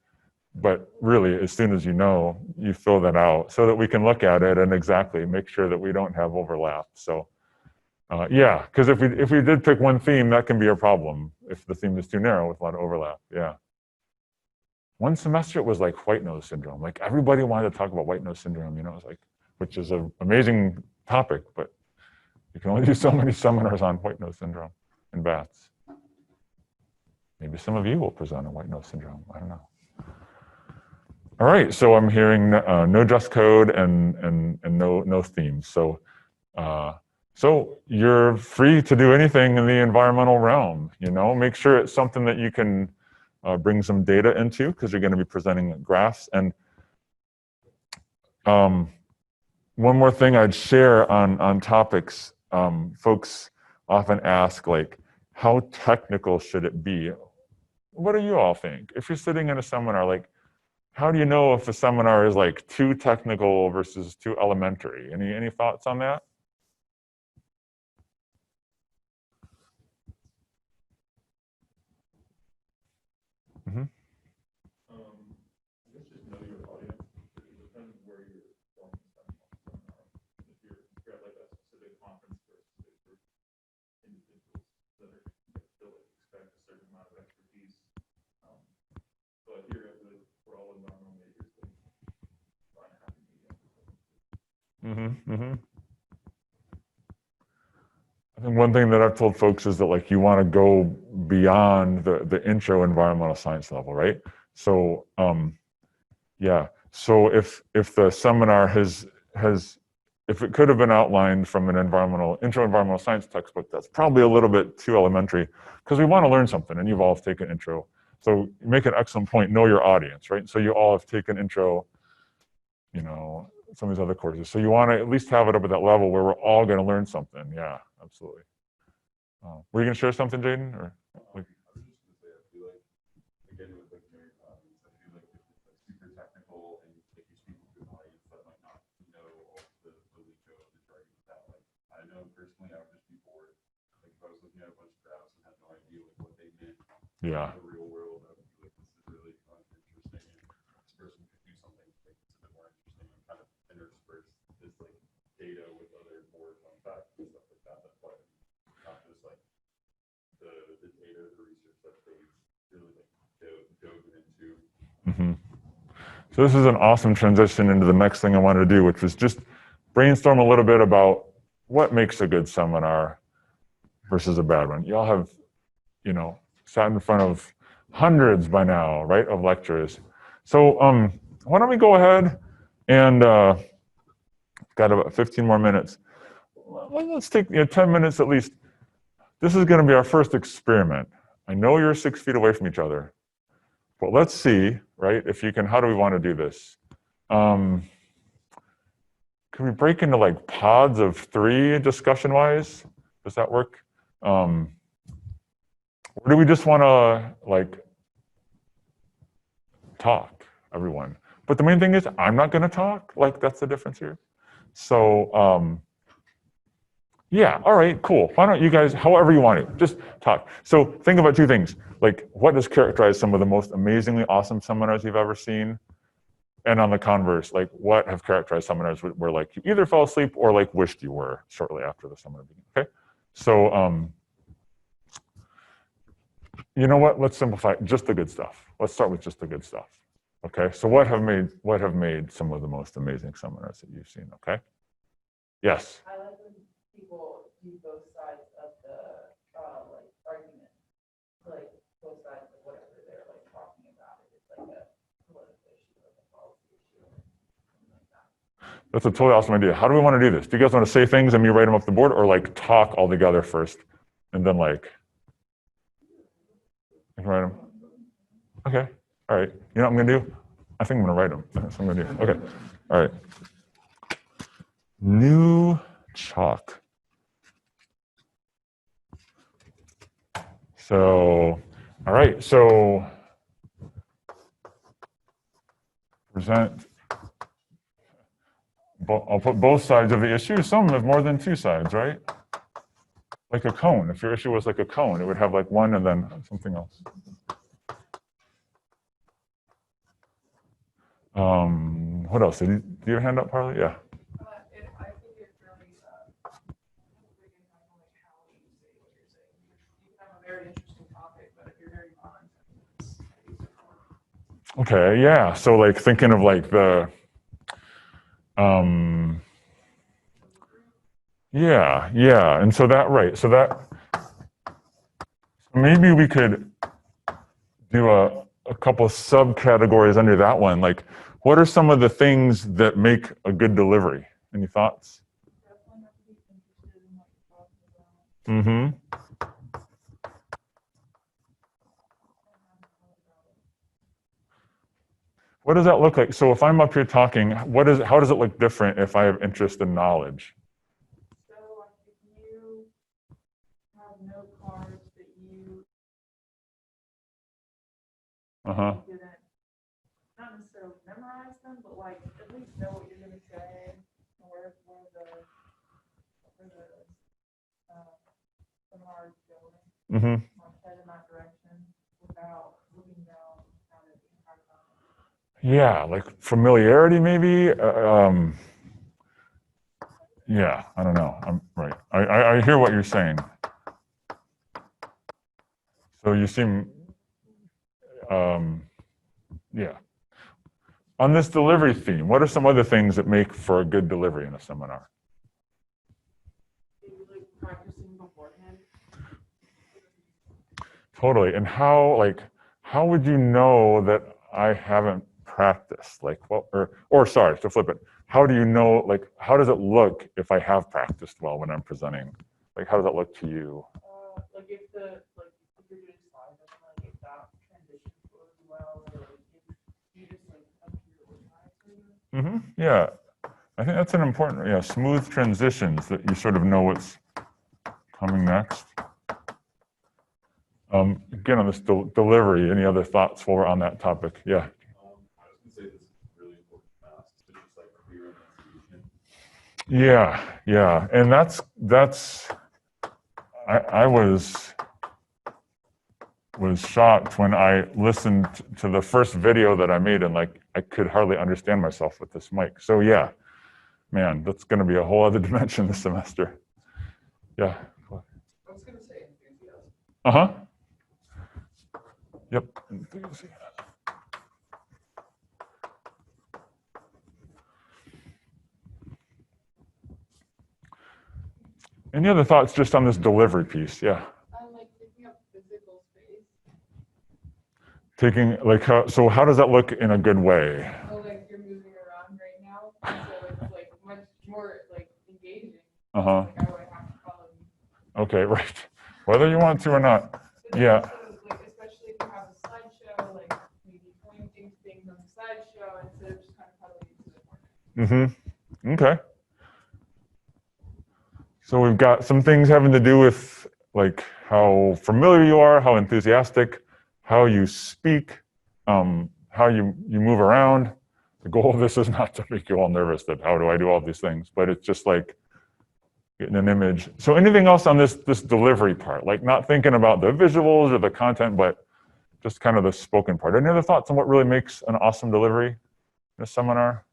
but really as soon as you know, you fill that out so that we can look at it and exactly make sure that we don't have overlap. So yeah, because if we did pick one theme, that can be a problem if the theme is too narrow with a lot of overlap. Yeah. One semester it was like white nose syndrome. Like everybody wanted to talk about white nose syndrome, you know, it's like, which is an amazing topic, but you can only do so many seminars on white nose syndrome in bats. Maybe some of you will present on white nose syndrome. I don't know. All right, so I'm hearing no dress code and no themes. So so you're free to do anything in the environmental realm. You know, make sure it's something that you can bring some data into because you're going to be presenting graphs. And one more thing I'd share on topics, folks often ask like, how technical should it be? What do you all think? If you're sitting in a seminar, like, how do you know if a seminar is like too technical versus too elementary? Any thoughts on that? Mm-hmm. I guess just know your audience. It depends where you're going to seminar. If you're at like a specific conference for a specific group, individuals that are still expect a certain amount of expertise. But here we're all environmental majors, so find a happy medium. Mm-hmm. Mm-hmm. I think one thing that I've told folks is that like you want to go beyond the intro environmental science level, right? So yeah. So if the seminar has if it could have been outlined from an intro environmental science textbook, that's probably a little bit too elementary because we want to learn something, and you've all taken intro. So you make an excellent point. Know your audience, right? So you all have taken intro, you know, some of these other courses. So you want to at least have it up at that level where we're all going to learn something. Yeah, absolutely. Were you going to share something, Jaden? Or like, I was just going to say, I feel like, again, with like Mary Poppins, I feel like if it's like super technical and if you speak to an audience that might not know all the lingo, the jargon of that, like, I know personally I would just be bored. Like if I was looking at a bunch of graphs and had no idea like what they meant yeah. in the real world, I would be like, this is really uninteresting. And this person could do something to make this a bit more interesting and kind of intersperse this like data with other more fun facts and stuff like that. That's why not just like the data, the research that they really like dove into. Mm-hmm. So this is an awesome transition into the next thing I wanted to do, which was just brainstorm a little bit about what makes a good seminar versus a bad one. Y'all have, you know, sat in front of hundreds by now, right, of lectures. So why don't we go ahead and got about 15 more minutes. Let's take 10 minutes at least. This is going to be our first experiment. I know you're 6 feet away from each other, but let's see, right, if you can, how do we want to do this? Can we break into like pods of 3 discussion-wise? Does that work? Or do we just want to like talk, everyone? But the main thing is, I'm not going to talk. Like, that's the difference here. So, yeah, all right, cool. Why don't you guys, however you want to, just talk. So think about two things. Like, what does characterize some of the most amazingly awesome seminars you've ever seen? And on the converse, like, what have characterized seminars where like you either fell asleep or like wished you were shortly after the seminar began? Okay, so you know what? Let's simplify just the good stuff. Let's start with just the good stuff. Okay, so what have made some of the most amazing seminars that you've seen? Okay, yes. I like when people do both sides of the, like, argument, like, both sides of whatever they're, like, talking about. It's like a political issue, like a policy issue, or something like that. That's a totally awesome idea. How do we want to do this? Do you guys want to say things and me write them up the board, or like talk all together first and then like write them? Okay. All right. You know what I'm going to do? I think I'm going to write them. That's what I'm going to do. Okay. All right. New chalk. So, all right. So, present. I'll put both sides of the issue. Some have more than two sides, right? Like a cone. If your issue was like a cone, it would have like one and then something else. What else? Do you have a hand up, Harley? Yeah. I think it really, big impact on like how you say what you're saying. You can have a very interesting topic, but if you're very blunt, it's Okay, yeah. So like thinking of like the, yeah. And so that, right. So that, maybe we could do a couple of subcategories under that one. Like, what are some of the things that make a good delivery? Any thoughts? Definitely have to be interested in what you're talking about. Mm-hmm. What does that look like? So if I'm up here talking, how does it look different if I have interest in knowledge? So, like, if you have note cards that you Uh-huh. didn't, not necessarily memorize them, but like at least know what you're gonna say, and where the seminar is going, Mm-hmm. like head in that direction without looking down at it the entire time. Yeah, like familiarity maybe. Yeah, I don't know. I'm right. I hear what you're saying. So you seem, yeah. On this delivery theme, what are some other things that make for a good delivery in a seminar? Maybe like practicing beforehand. Totally. And how would you know that I haven't practiced? Like, well, or sorry, to flip it. How do you know, like, how does it look if I have practiced well when I'm presenting? Like, how does that look to you? Like if you're doing slides, like if that transition flows well, or like if you just like appear organized. Yeah, I think that's an important, yeah, smooth transitions that you sort of know what's coming next. Again, on this delivery, any other thoughts while we're on that topic? Yeah. I was gonna say this is really important fast, so just like clear enunciation. Yeah, and that's I was shocked when I listened to the first video that I made and like I could hardly understand myself with this mic. So yeah, man, that's going to be a whole other dimension this semester. Yeah. I was gonna say enthusiasm. Uh-huh. Yep. Enthusiasm. Any other thoughts just on this delivery piece? Yeah. I like picking up physical space. Taking like how does that look in a good way? So like you're moving around right now, so it's like much more like engaging. Uh-huh. Like I would have to follow you. Okay, right. Whether you want to or not. But Yeah. also, like especially if you have a slideshow, like maybe pointing things on the slideshow instead of just kind of huddling into the corner. Mm-hmm. Okay. So we've got some things having to do with like how familiar you are, how enthusiastic, how you speak, how you move around. the goal of this is not to make you all nervous that how do I do all these things, but it's just like getting an image. So anything else on this delivery part, like not thinking about the visuals or the content, but just kind of the spoken part. Any other thoughts on what really makes an awesome delivery in a seminar?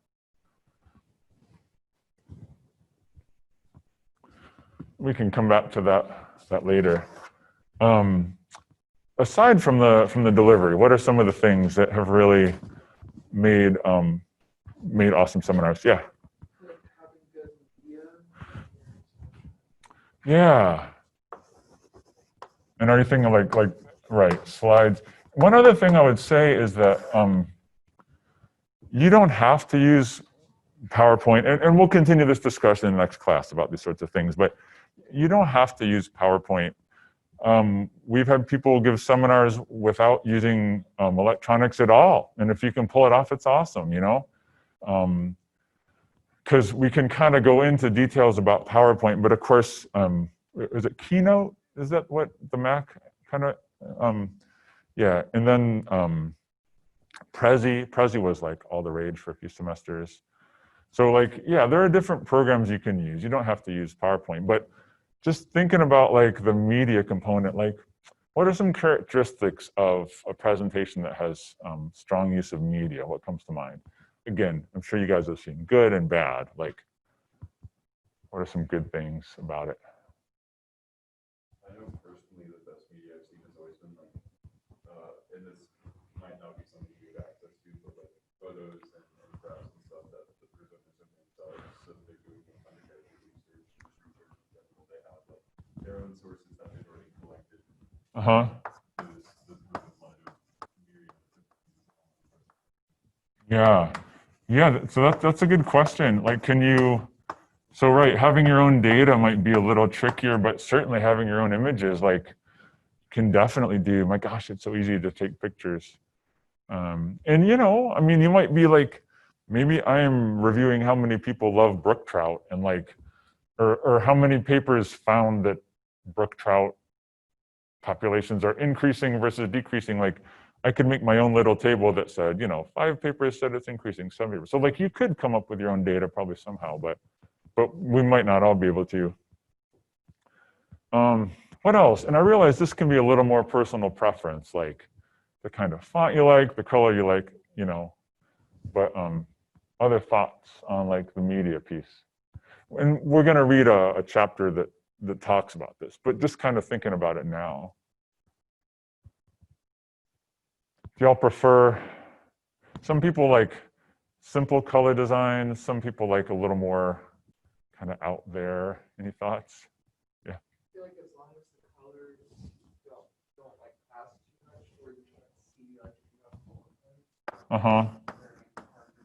We can come back to that later. Aside from the delivery, what are some of the things that have really made awesome seminars? Yeah. Like having good media. Yeah. And are you thinking like right, slides? One other thing I would say is that you don't have to use PowerPoint, and we'll continue this discussion in the next class about these sorts of things, but you don't have to use PowerPoint. We've had people give seminars without using electronics at all, and if you can pull it off, it's awesome, you know? Because we can kind of go into details about PowerPoint, but of course, is it Keynote? Is that what the Mac kind of, yeah, and then Prezi was like all the rage for a few semesters. So like, yeah, there are different programs you can use. You don't have to use PowerPoint, but just thinking about like the media component, like what are some characteristics of a presentation that has strong use of media? What comes to mind? Again, I'm sure you guys have seen good and bad. Like, what are some good things about it? I know personally the best media I've seen has always been like, and this might not be something you have access to, but like photos and graphs and stuff that the presenters have themselves, so they're doing undergraduate research, in general, they have like their own sources that they've already collected. Yeah, yeah. So that's a good question. Like, can you? So right, having your own data might be a little trickier, but certainly having your own images, like, can definitely do. My gosh, it's so easy to take pictures. And you know, I mean, you might be like, maybe I am reviewing how many people love brook trout, and like, or how many papers found that brook trout populations are increasing versus decreasing. Like, I could make my own little table that said, you know, 5 papers said it's increasing, 7 papers. So like, you could come up with your own data probably somehow, but we might not all be able to. What else? And I realize this can be a little more personal preference, like the kind of font you like, the color you like, you know, but other thoughts on like the media piece. And we're going to read a chapter that talks about this, but just kind of thinking about it now. Do y'all prefer, some people like simple color design, some people like a little more kind of out there. Any thoughts? I feel like as long as the colors don't like pass too much where you can't see like if you have full of them. Uh-huh. Very hard to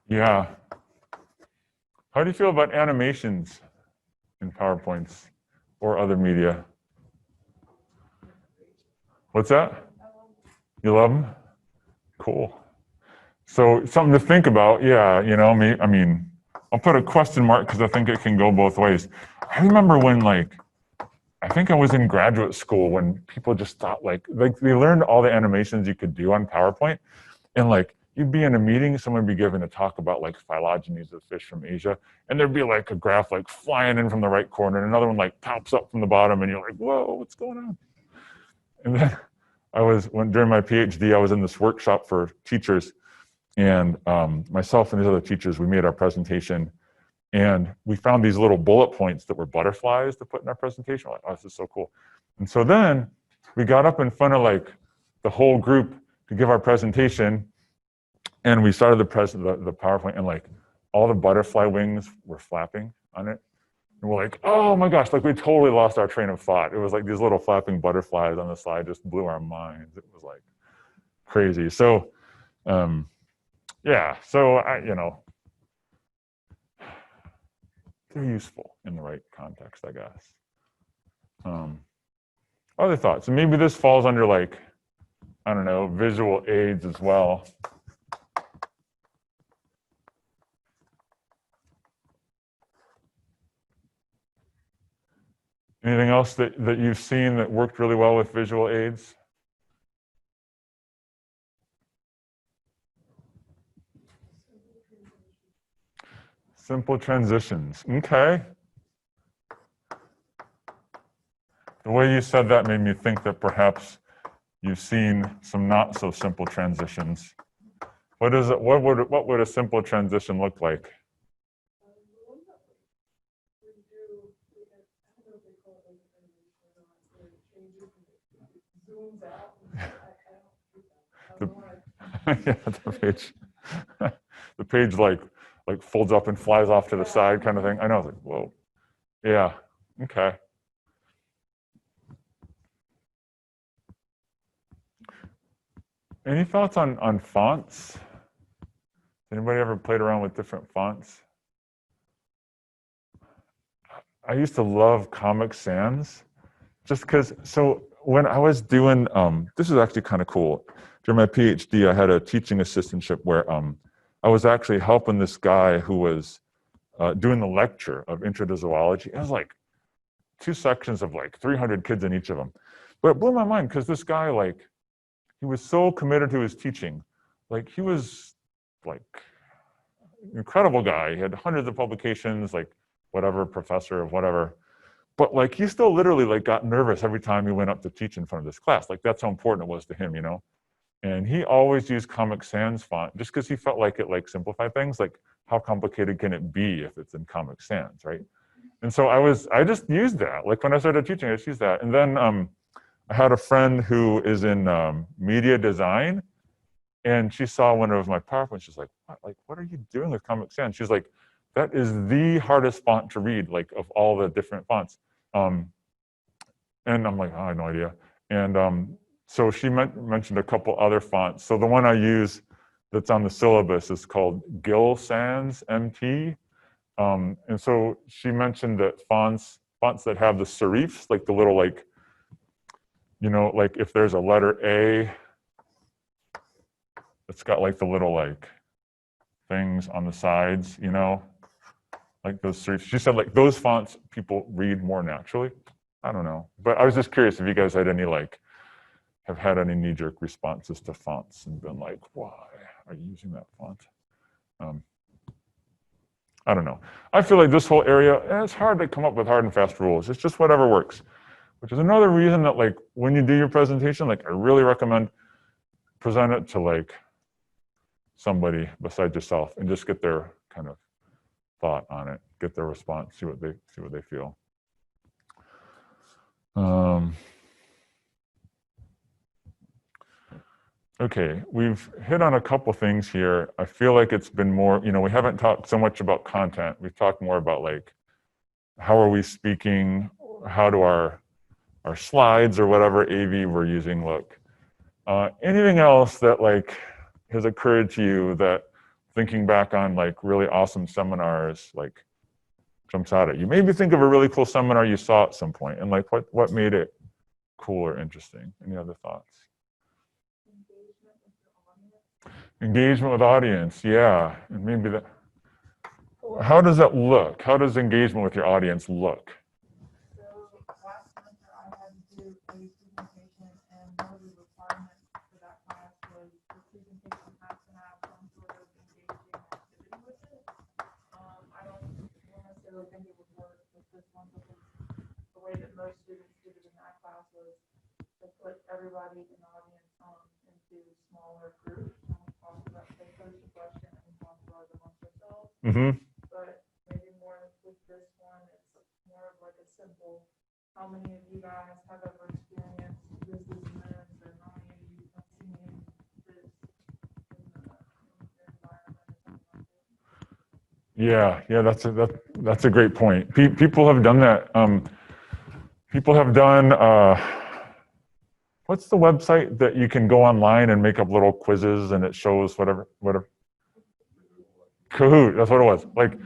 read. Yeah. How do you feel about animations in PowerPoints or other media? What's that? You love them? Cool. So something to think about. Yeah, you know, I mean, I'll put a question mark because I think it can go both ways. I remember when like, I think I was in graduate school when people just thought like they learned all the animations you could do on PowerPoint, and like you'd be in a meeting, someone would be giving a talk about like phylogenies of fish from Asia, and there'd be like a graph like flying in from the right corner, and another one like pops up from the bottom, and you're like, whoa, what's going on? And then during my PhD, I was in this workshop for teachers, and myself and these other teachers, we made our presentation, and we found these little bullet points that were butterflies to put in our presentation. We're like, oh, this is so cool. And so then we got up in front of like the whole group to give our presentation, and we started the PowerPoint, and like all the butterfly wings were flapping on it. And we're like, oh my gosh, like we totally lost our train of thought. It was like these little flapping butterflies on the slide just blew our minds. It was like crazy. So, yeah, so you know, they're useful in the right context, I guess. Other thoughts, and maybe this falls under like, I don't know, visual aids as well. Anything else that you've seen that worked really well with visual aids? Simple transitions. Okay. The way you said that made me think that perhaps you've seen some not so simple transitions. What is it? What would a simple transition look like? The one that we do, I don't know if they call it like animation or not, where it changes and it zooms out. I don't do that. Yeah, the page. The page like folds up and flies off to the side kind of thing. I know, it's like, whoa. Yeah, okay. Any thoughts on fonts? Anybody ever played around with different fonts? I used to love Comic Sans just because, so when I was doing, this is actually kind of cool. During my PhD, I had a teaching assistantship where I was actually helping this guy who was doing the lecture of Intro to Zoology. It was like 2 sections of like 300 kids in each of them. But it blew my mind because this guy, like, he was so committed to his teaching. Like, he was like incredible guy. He had hundreds of publications, like whatever, professor of whatever. But like, he still literally like got nervous every time he went up to teach in front of this class. Like, that's how important it was to him, you know? And he always used Comic Sans font just because he felt like it like simplified things. Like, how complicated can it be if it's in Comic Sans, right? And so I just used that. Like, when I started teaching, I just used that. And then I had a friend who is in media design, and she saw one of my PowerPoints. She's like, what are you doing with Comic Sans? She's like, that is the hardest font to read, like, of all the different fonts. And I'm like, oh, I have no idea. And so she mentioned a couple other fonts. So the one I use that's on the syllabus is called Gill Sans MT. And so she mentioned that fonts that have the serifs, like the little, like, you know, like if there's a letter A, it's got like the little like things on the sides, you know, like those serifs. She said like those fonts people read more naturally. I don't know, but I was just curious if you guys had any like, have had any knee-jerk responses to fonts and been like, why are you using that font? I don't know. I feel like this whole area, it's hard to come up with hard and fast rules. It's just whatever works, which is another reason that like when you do your presentation, like I really recommend present it to like somebody besides yourself and just get their kind of thought on it, get their response, see what they feel. Okay, we've hit on a couple things here. I feel like it's been more, you know, we haven't talked so much about content. We've talked more about like, how are we speaking? How do our slides or whatever AV we're using look? Anything else that like has occurred to you that thinking back on like really awesome seminars, like jumps out at you? Maybe think of a really cool seminar you saw at some point and like what made it cool or interesting? Any other thoughts? Engagement with audience, yeah. And maybe that, how does that look? How does engagement with your audience look? So last semester I had to do a presentation, and one of the requirements for that class was the presentation has to have some sort of engaging activity with it. I don't necessarily think it would work with this one because the way that most students did it in that class was to put everybody in the audience into smaller groups. They posed a question and we talked about it amongst ourselves. Mm-hmm. But maybe more with this one, it's more of like a simple, how many of you guys have ever experienced this and how many of you have seen this in the environment or something like that. Yeah, that's a great point. People have done that. People have done, what's the website that you can go online and make up little quizzes and it shows whatever. Kahoot, that's what it was. Like,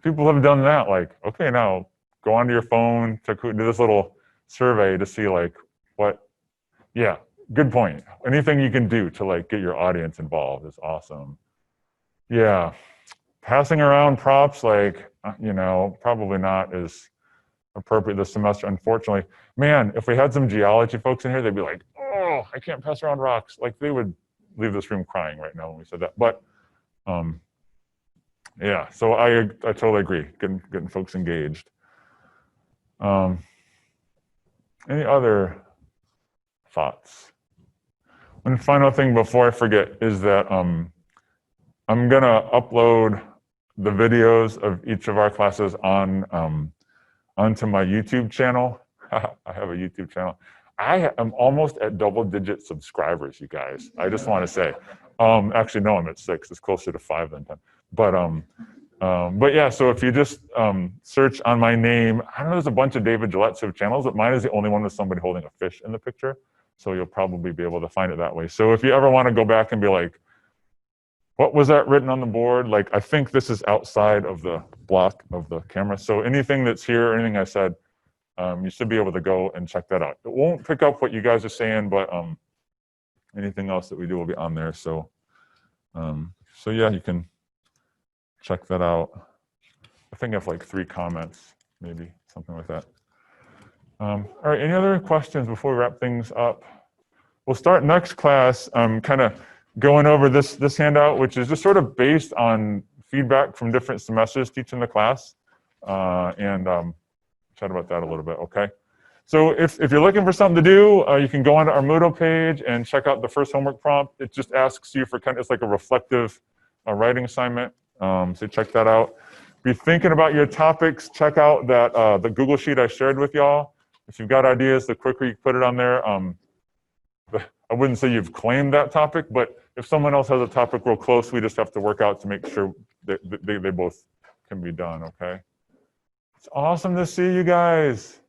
people have done that. Like, okay, now go onto your phone to do this little survey to see like what, yeah, good point. Anything you can do to like get your audience involved is awesome. Yeah, passing around props, like, you know, probably not as appropriate this semester, unfortunately. Man, if we had some geology folks in here, they'd be like, oh, I can't pass around rocks. Like they would leave this room crying right now when we said that. But yeah, so I totally agree, getting folks engaged. Any other thoughts? One final thing before I forget is that I'm gonna upload the videos of each of our classes on onto my YouTube channel. I have a YouTube channel. I am almost at double-digit subscribers, you guys. I just want to say, actually no, I'm at 6. It's closer to 5 than 10. But yeah, so if you just search on my name, I know there's a bunch of David Gillette's channels, but mine is the only one with somebody holding a fish in the picture. So you'll probably be able to find it that way. So if you ever want to go back and be like, what was that written on the board? Like, I think this is outside of the block of the camera. So anything that's here, anything I said, you should be able to go and check that out. It won't pick up what you guys are saying, but anything else that we do will be on there. So, so yeah, you can check that out. I think I have like 3 comments, maybe something like that. All right, any other questions before we wrap things up? We'll start next class kind of going over this handout, which is just sort of based on feedback from different semesters teaching the class, and chat about that a little bit, okay? So if you're looking for something to do, you can go onto our Moodle page and check out the first homework prompt. It just asks you for it's like a reflective writing assignment, so check that out. Be thinking about your topics, check out that the Google Sheet I shared with y'all. If you've got ideas, the quicker you put it on there, I wouldn't say you've claimed that topic, but if someone else has a topic real close, we just have to work out to make sure that they both can be done, okay? It's awesome to see you guys.